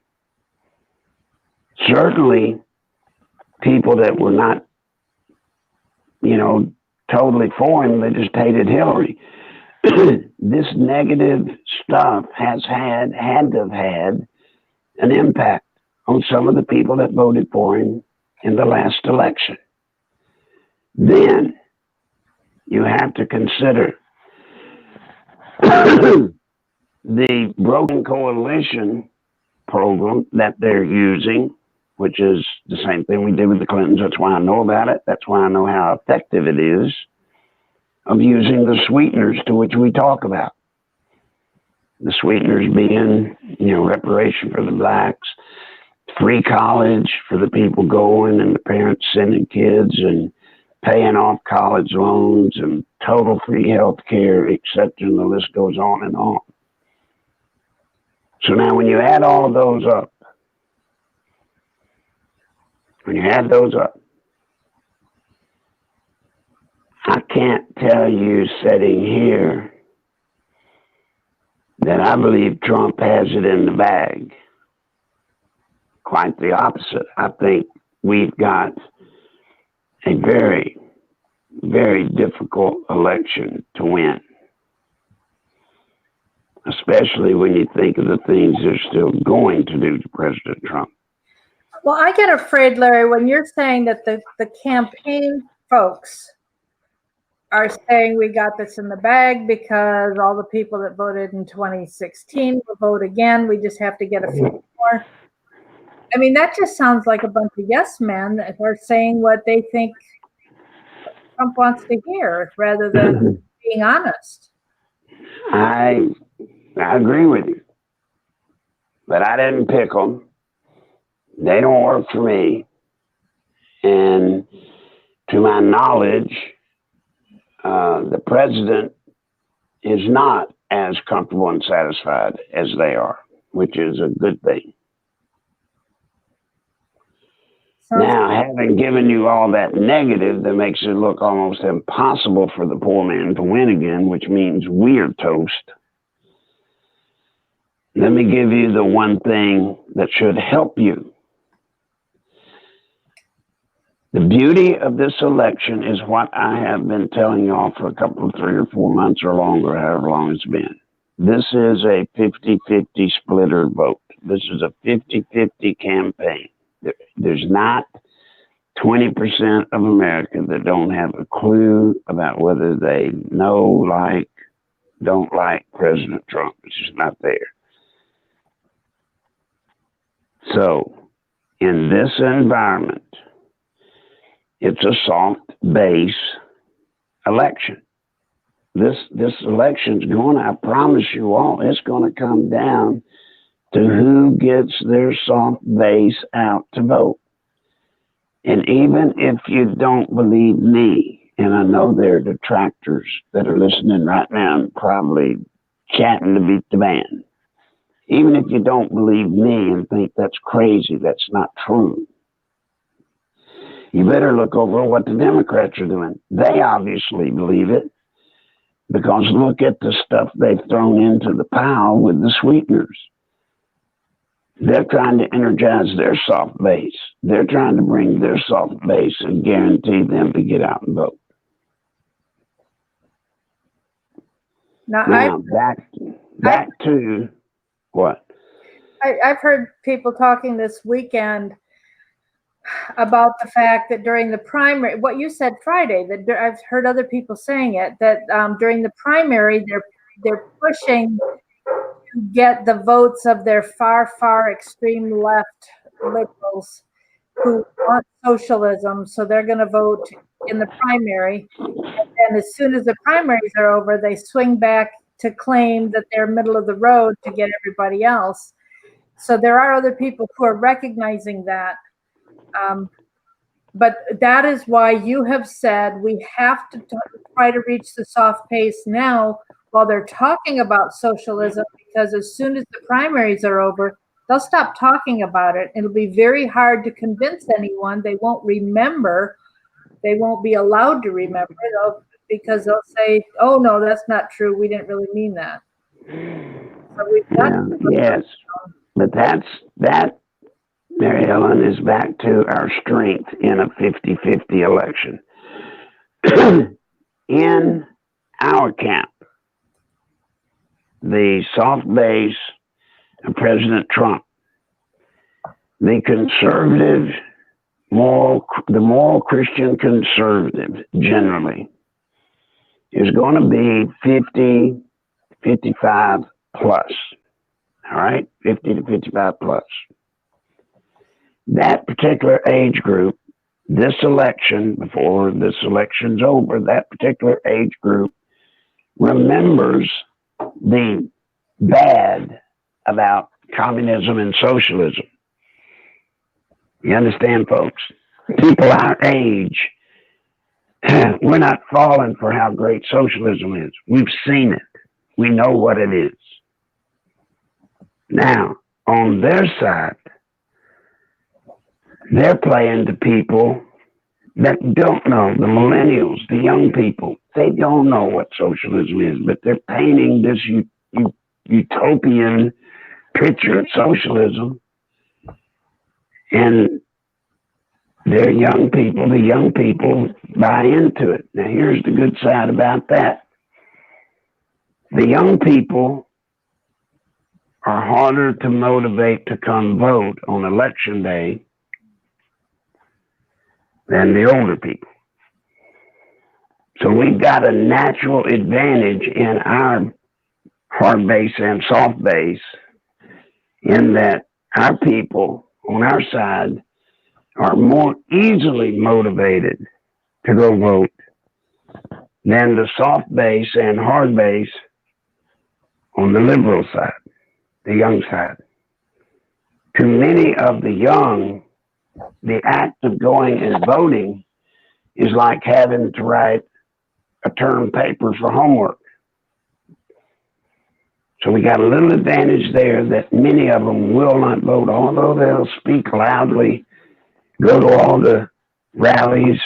Speaker 2: Certainly, people that were not, totally for him, they just hated Hillary. This negative stuff has had to have had an impact on some of the people that voted for him in the last election. Then you have to consider the broken coalition program that they're using, which is the same thing we did with the Clintons. That's why I know about it. That's why I know how effective it is of using the sweeteners to which we talk about. The sweeteners being, reparation for the blacks, free free college for the people going and the parents sending kids and paying off college loans and total free health care, except and the list goes on and on. So now when you add all those up, I can't tell you sitting here that I believe Trump has it in the bag. Quite the opposite. I think we've got a very, very difficult election to win, especially when you think of the things they're still going to do to President Trump.
Speaker 1: Well, I get afraid, Larry, when you're saying that the campaign folks are saying we got this in the bag because all the people that voted in 2016 will vote again. We just have to get a few more. I mean, that just sounds like a bunch of yes men that are saying what they think Trump wants to hear rather than being honest.
Speaker 2: I agree with you, but I didn't pick them. They don't work for me. And to my knowledge, the president is not as comfortable and satisfied as they are, which is a good thing. Now, having given you all that negative, that makes it look almost impossible for the poor man to win again, which means we're toast. Let me give you the one thing that should help you. The beauty of this election is what I have been telling y'all for a couple of 3 or 4 months or longer, however long it's been. This is a 50-50 splitter vote. This is a 50-50 campaign. There's not 20% of America that don't have a clue about whether they know, like, don't like President Trump. It's just not there. So, in this environment, it's a soft base election. This election's going, I promise you all, it's going to come down to who gets their soft base out to vote. And even if you don't believe me, and I know there are detractors that are listening right now and probably chatting to beat the band, even if you don't believe me and think that's crazy, that's not true, you better look over what the Democrats are doing. They obviously believe it, because look at the stuff they've thrown into the pile with the sweeteners. They're trying to energize their soft base. They're trying to bring their soft base and guarantee them to get out and vote. Now back to what?
Speaker 1: I've heard people talking this weekend about the fact that during the primary, what you said Friday, that I've heard other people saying it, that during the primary, they're pushing to get the votes of their far extreme left liberals who want socialism. So they're going to vote in the primary. And as soon as the primaries are over, they swing back to claim that they're middle of the road to get everybody else. So there are other people who are recognizing that. But that is why you have said we have to try to reach the soft pace now while they're talking about socialism, because as soon as the primaries are over, they'll stop talking about it. It'll be very hard to convince anyone. They won't remember. They won't be allowed to remember, because they'll say, oh, no, that's not true. We didn't really mean that. So we've got
Speaker 2: yes, but that, Mary Ellen, is back to our strength in a 50-50 election. In our camp, the soft base of President Trump, the conservative, the moral Christian conservative generally is going to be 50, 55 plus. All right, 50 to 55 plus. That particular age group, this election, before this election's over, that particular age group remembers the bad about communism and socialism. You understand, folks? People our age, we're not falling for how great socialism is. We've seen it. We know what it is. Now, on their side, they're playing to people that don't know, the millennials, the young people. They don't know what socialism is, but they're painting this utopian picture of socialism. And they're young people, the young people buy into it. Now, here's the good side about that. The young people are harder to motivate to come vote on election day than the older people. So we've got a natural advantage in our hard base and soft base in that our people on our side are more easily motivated to go vote than the soft base and hard base on the liberal side, the young side. To many of the young, the act of going and voting is like having to write a term paper for homework. So we got a little advantage there that many of them will not vote, although they'll speak loudly, go to all the rallies,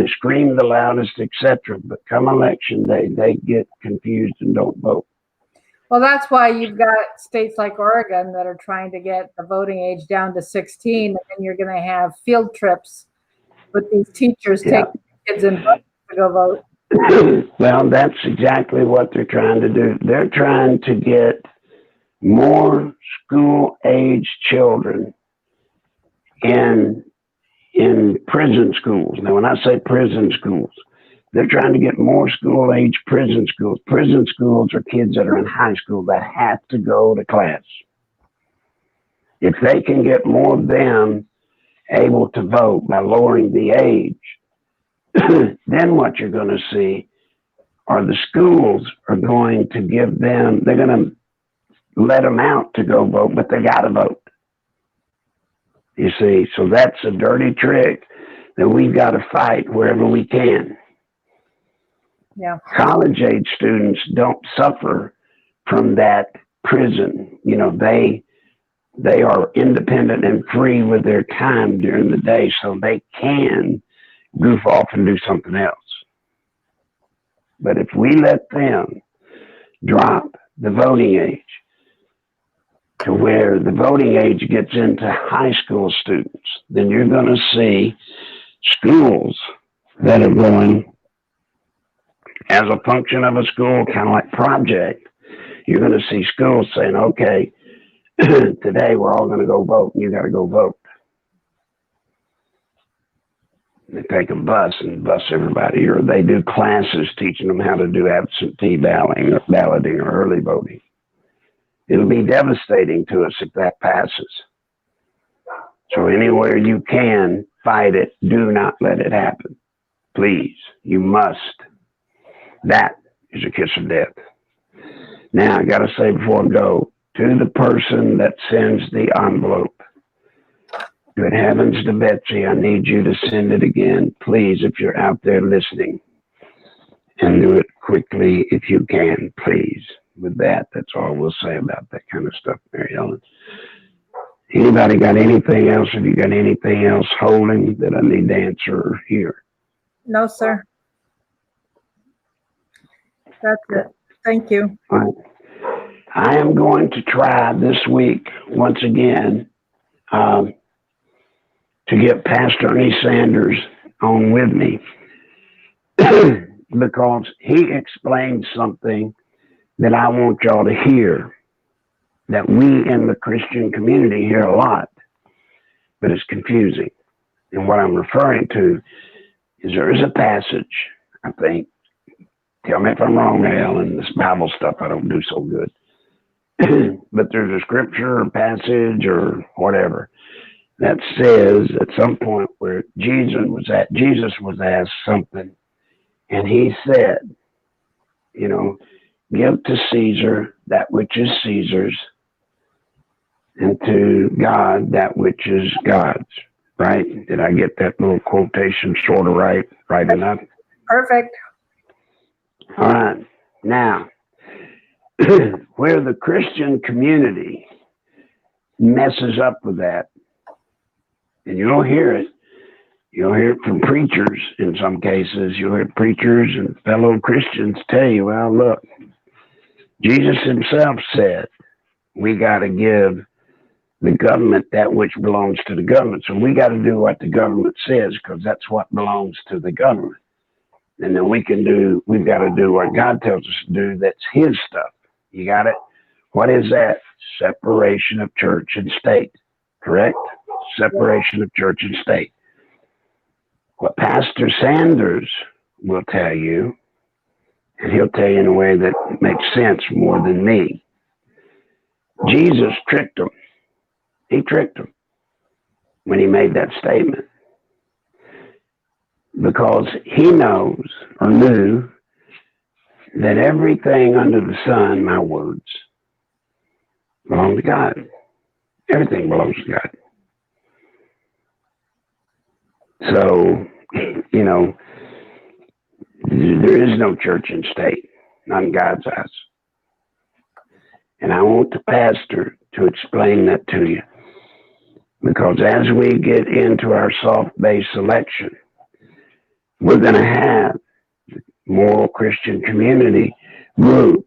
Speaker 2: scream the loudest, etc. But come election day, they get confused and don't vote.
Speaker 1: Well, that's why you've got states like Oregon that are trying to get the voting age down to 16, and then you're going to have field trips with these teachers taking kids in to go vote.
Speaker 2: Well, that's exactly what they're trying to do. They're trying to get more school-age children in prison schools. Now, when I say prison schools, they're trying to get more school-age prison schools. Prison schools are kids that are in high school that have to go to class. If they can get more of them able to vote by lowering the age, then what you're going to see are the schools are going to give them, they're going to let them out to go vote, but they got to vote. You see, so that's a dirty trick that we've got to fight wherever we can.
Speaker 1: Yeah.
Speaker 2: College age students don't suffer from that prison. You know, they are independent and free with their time during the day, so they can goof off and do something else. But if we let them drop the voting age to where the voting age gets into high school students, then you're going to see schools that are going as a function of a school, kind of like project. You're going to see schools saying, okay, today we're all going to go vote. You got to go vote. They take a bus and bus everybody, or they do classes teaching them how to do absentee balloting or early voting. It'll be devastating to us if that passes. So anywhere you can, fight it. Do not let it happen. Please, you must. That is a kiss of death. Now, I got to say before I go, to the person that sends the envelope, good heavens to Betsy, I need you to send it again. Please, if you're out there listening, and do it quickly if you can, please. With that, that's all we'll say about that kind of stuff, Mary Ellen. Anybody got anything else? Have you got anything else holding that I need to answer here?
Speaker 1: No, sir. That's it. Thank you.
Speaker 2: All right. I am going to try this week, once again, to get Pastor Ernie Sanders on with me because he explained something that I want y'all to hear, that we in the Christian community hear a lot, but it's confusing. And what I'm referring to is there is a passage, I think, tell me if I'm wrong, Alan, this Bible stuff I don't do so good, but there's a scripture or passage or whatever that says at some point where Jesus was asked something, and he said, you know, give to Caesar that which is Caesar's, and to God that which is God's. Right? Did I get that little quotation sort of right enough?
Speaker 1: Perfect.
Speaker 2: All right. Now, where the Christian community messes up with that, and you'll hear it from preachers in some cases. You'll hear preachers and fellow Christians tell you, well, look, Jesus himself said, we got to give the government that which belongs to the government. So we got to do what the government says because that's what belongs to the government. And then we've got to do what God tells us to do. That's his stuff. You got it? What is that? Separation of church and state. Correct? Separation of church and state. What Pastor Sanders will tell you, and he'll tell you in a way that makes sense more than me. Jesus tricked them. He tricked them when he made that statement. Because he knows or knew that everything under the sun, my words, belong to God. Everything belongs to God. So, there is no church and state, not in God's eyes. And I want the pastor to explain that to you. Because as we get into our soft-based selection, we're going to have the moral Christian community group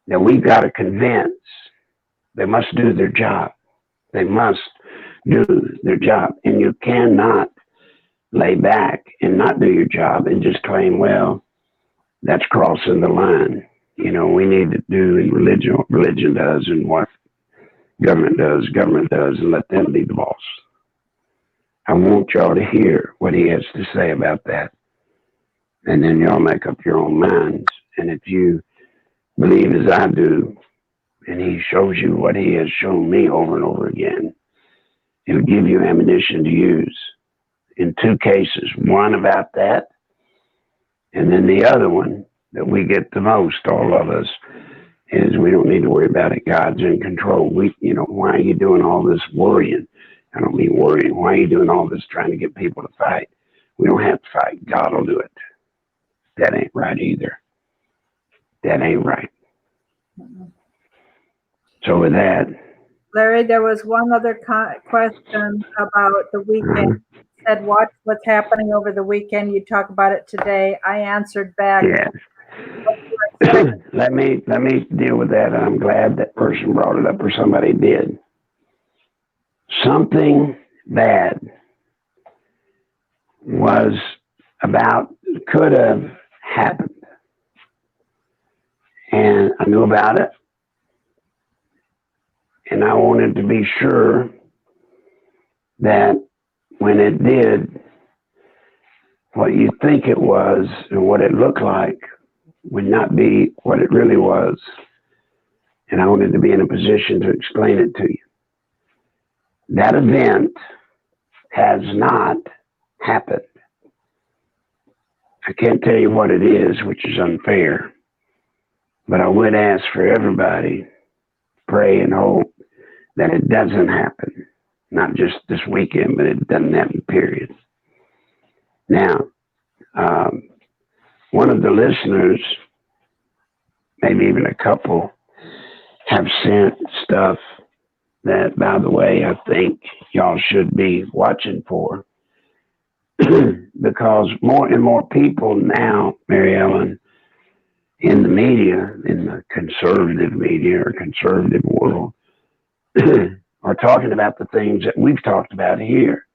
Speaker 2: that we've got to convince they must do their job. They must do their job. And you cannot lay back and not do your job and just claim, well, that's crossing the line. We need to do in religion what religion does and what government does, and let them be the boss. I want y'all to hear what he has to say about that. And then y'all make up your own minds. And if you believe as I do, and he shows you what he has shown me over and over again, he'll give you ammunition to use in two cases. One about that, and then the other one that we get the most, all of us, is we don't need to worry about it. God's in control. Why are you doing all this worrying? I don't mean worrying. Why are you doing all this trying to get people to fight? We don't have to fight. God will do it. That ain't right either. That ain't right. So with that.
Speaker 1: Larry, there was one other question about the weekend. You said, watch what's happening over the weekend. You talk about it today. I answered back.
Speaker 2: Yeah. Let me deal with that. I'm glad that person brought it up, or somebody did. Something bad could have happened. And I knew about it. And I wanted to be sure that when it did, what you think it was and what it looked like would not be what it really was. And I wanted to be in a position to explain it to you. That event has not happened. I can't tell you what it is, which is unfair. But I would ask for everybody, pray and hope that it doesn't happen. Not just this weekend, but it doesn't happen, period. Now, one of the listeners, maybe even a couple, have sent stuff that, by the way, I think y'all should be watching for. Because more and more people now, Mary Ellen, in the media, in the conservative media or conservative world, are talking about the things that we've talked about here,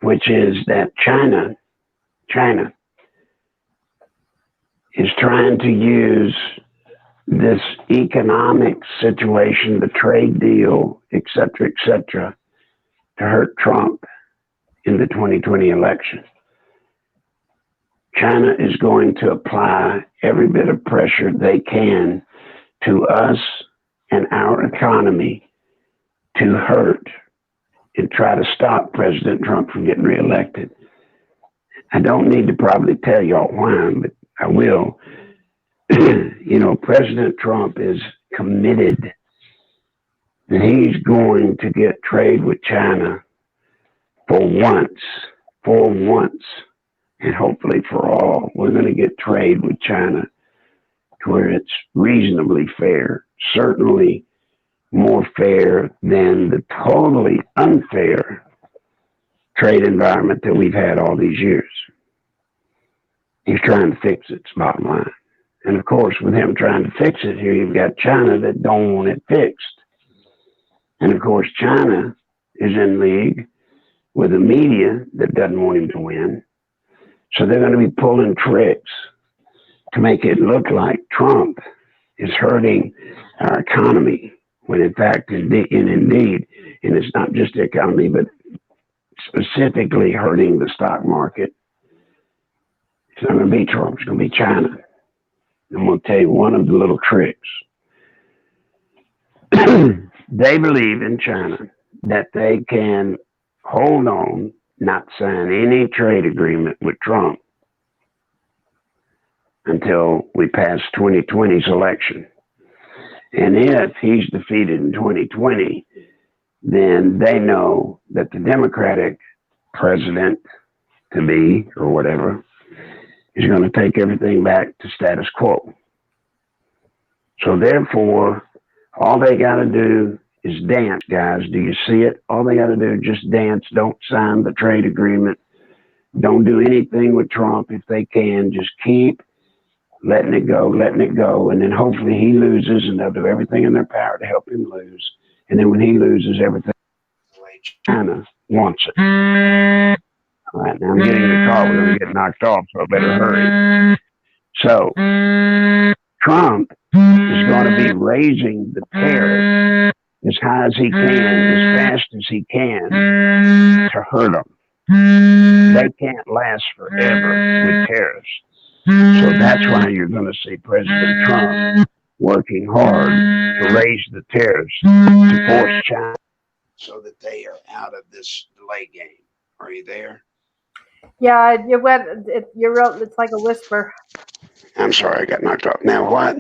Speaker 2: which is that China is trying to use this economic situation, the trade deal, et cetera, to hurt Trump in the 2020 election. China is going to apply every bit of pressure they can to us and our economy to hurt and try to stop President Trump from getting reelected. I don't need to probably tell y'all why, but I will. President Trump is committed that he's going to get trade with China for once, and hopefully for all. We're going to get trade with China to where it's reasonably fair, certainly more fair than the totally unfair trade environment that we've had all these years. He's trying to fix it, bottom line. And of course, with him trying to fix it, here you've got China that don't want it fixed. And of course, China is in league with the media that doesn't want him to win. So they're going to be pulling tricks to make it look like Trump is hurting our economy, when in fact, indeed, and it's not just the economy, but specifically hurting the stock market. It's not going to be Trump, it's going to be China. I'm going to tell you one of the little tricks. They believe in China that they can hold on, not sign any trade agreement with Trump until we pass 2020's election. And if he's defeated in 2020, then they know that the Democratic president to be, or whatever, is going to take everything back to status quo. So therefore, all they got to do is dance, guys. Do you see it? All they got to do is just dance. Don't sign the trade agreement. Don't do anything with Trump if they can. Just keep letting it go. And then hopefully he loses, and they'll do everything in their power to help him lose. And then when he loses, everything the way China wants it. All right, now I'm getting the call. We're going to get knocked off, so I better hurry. So Trump is going to be raising the tariff as high as he can, as fast as he can, to hurt them. They can't last forever with tariffs. So that's why you're going to see President Trump working hard to raise the tariffs to force China so that they are out of this delay game. Are you there?
Speaker 1: Yeah, you went. You're real. It's like a whisper.
Speaker 2: I'm sorry, I got knocked off. Now what?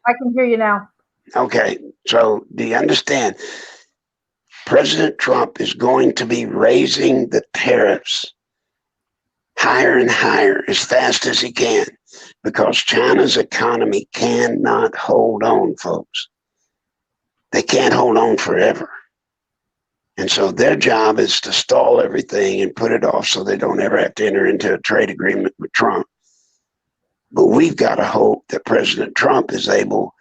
Speaker 1: I can hear you now.
Speaker 2: Okay, so do you understand? President Trump is going to be raising the tariffs higher and higher as fast as he can, because China's economy cannot hold on, folks. They can't hold on forever. And so their job is to stall everything and put it off so they don't ever have to enter into a trade agreement with Trump. But we've got to hope that President Trump is able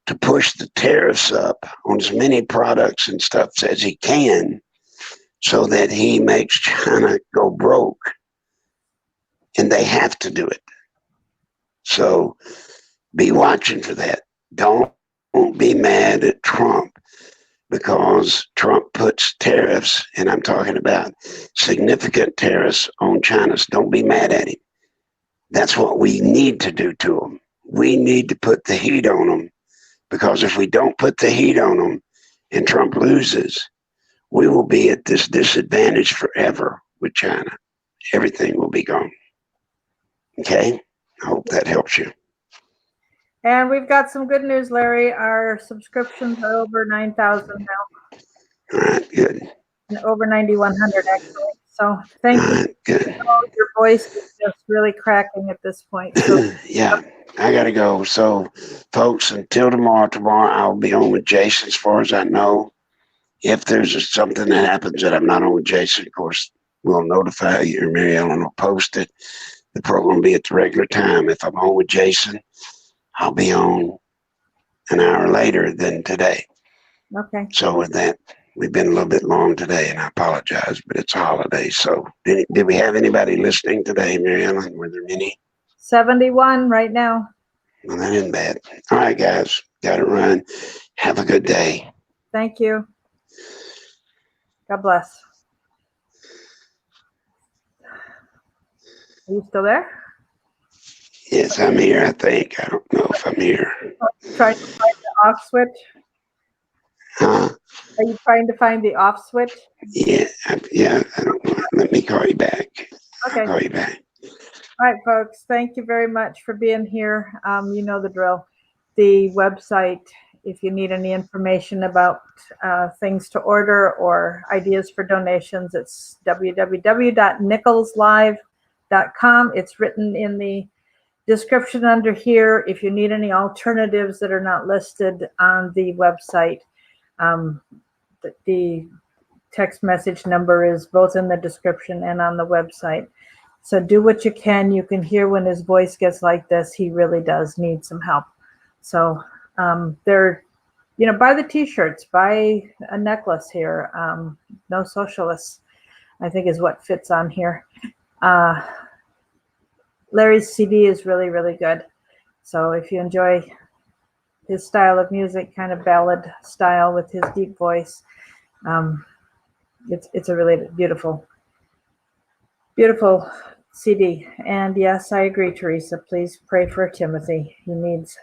Speaker 2: to push the tariffs up on as many products and stuff as he can, so that he makes China go broke. And they have to do it. So be watching for that. Don't be mad at Trump because Trump puts tariffs, and I'm talking about significant tariffs on China. So don't be mad at him. That's what we need to do to them. We need to put the heat on them, because if we don't put the heat on them and Trump loses, we will be at this disadvantage forever with China. Everything will be gone. Okay, I hope that helps you.
Speaker 1: And we've got some good news, Larry. Our subscriptions are over 9,000 now.
Speaker 2: All right, good.
Speaker 1: And over 9,100 actually. So thank you.
Speaker 2: Right, good.
Speaker 1: Your voice is just really cracking at this point. So.
Speaker 2: Yeah, I got to go. So, folks, until tomorrow I'll be on with Jason as far as I know. If there's something that happens that I'm not on with Jason, of course, we'll notify you, or Mary Ellen will post it. The program will be at the regular time. If I'm on with Jason, I'll be on an hour later than today.
Speaker 1: Okay.
Speaker 2: So with that, we've been a little bit long today, and I apologize, but it's a holiday. So did we have anybody listening today, Mary Ellen? Were there many?
Speaker 1: 71 right now.
Speaker 2: Well, that isn't bad. All right, guys, got to run. Have a good day.
Speaker 1: Thank you. God bless. Are you still there?
Speaker 2: Yes, I'm here, I think. I don't know if I'm here.
Speaker 1: Trying to find the off switch?
Speaker 2: Huh?
Speaker 1: Are you trying to find the off switch?
Speaker 2: Yeah, I don't know. Let me call you back.
Speaker 1: Okay.
Speaker 2: I'll call you back.
Speaker 1: All right, folks. Thank you very much for being here. You know the drill. The website if you need any information about things to order or ideas for donations, it's www.nicholslive.com. It's written in the description under here. If you need any alternatives that are not listed on the website, the text message number is both in the description and on the website. So do what you can. You can hear when his voice gets like this, he really does need some help. So buy the t-shirts, buy a necklace here. No socialists, I think is what fits on here. Larry's CD is really, really good. So if you enjoy his style of music, kind of ballad style with his deep voice, it's a really beautiful, beautiful CD. And yes, I agree, Teresa. Please pray for Timothy. He needs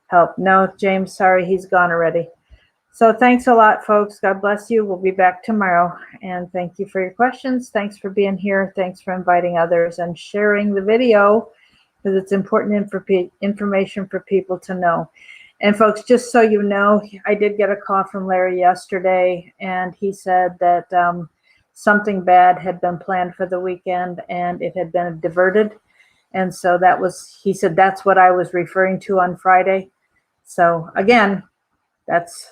Speaker 1: help. No, James, sorry, he's gone already. So thanks a lot, folks. God bless you. We'll be back tomorrow. And thank you for your questions. Thanks for being here. Thanks for inviting others and sharing the video, because it's important information for people to know. And folks, just so you know, I did get a call from Larry yesterday, and he said that something bad had been planned for the weekend and it had been diverted. And so he said that's what I was referring to on Friday. So again, that's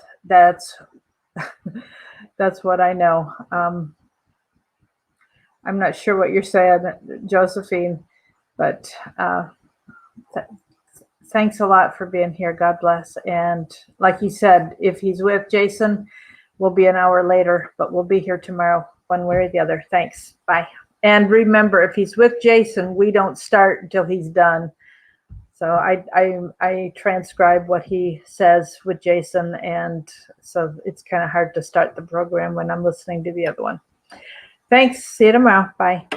Speaker 1: what I know. I'm not sure what you're saying, Josephine, but thanks a lot for being here. God bless. And like he said, if he's with Jason, we'll be an hour later, but we'll be here tomorrow, one way or the other. Thanks. Bye. And remember, if he's with Jason, we don't start until he's done. So I transcribe what he says with Jason, and so it's kind of hard to start the program when I'm listening to the other one. Thanks. See you tomorrow. Bye.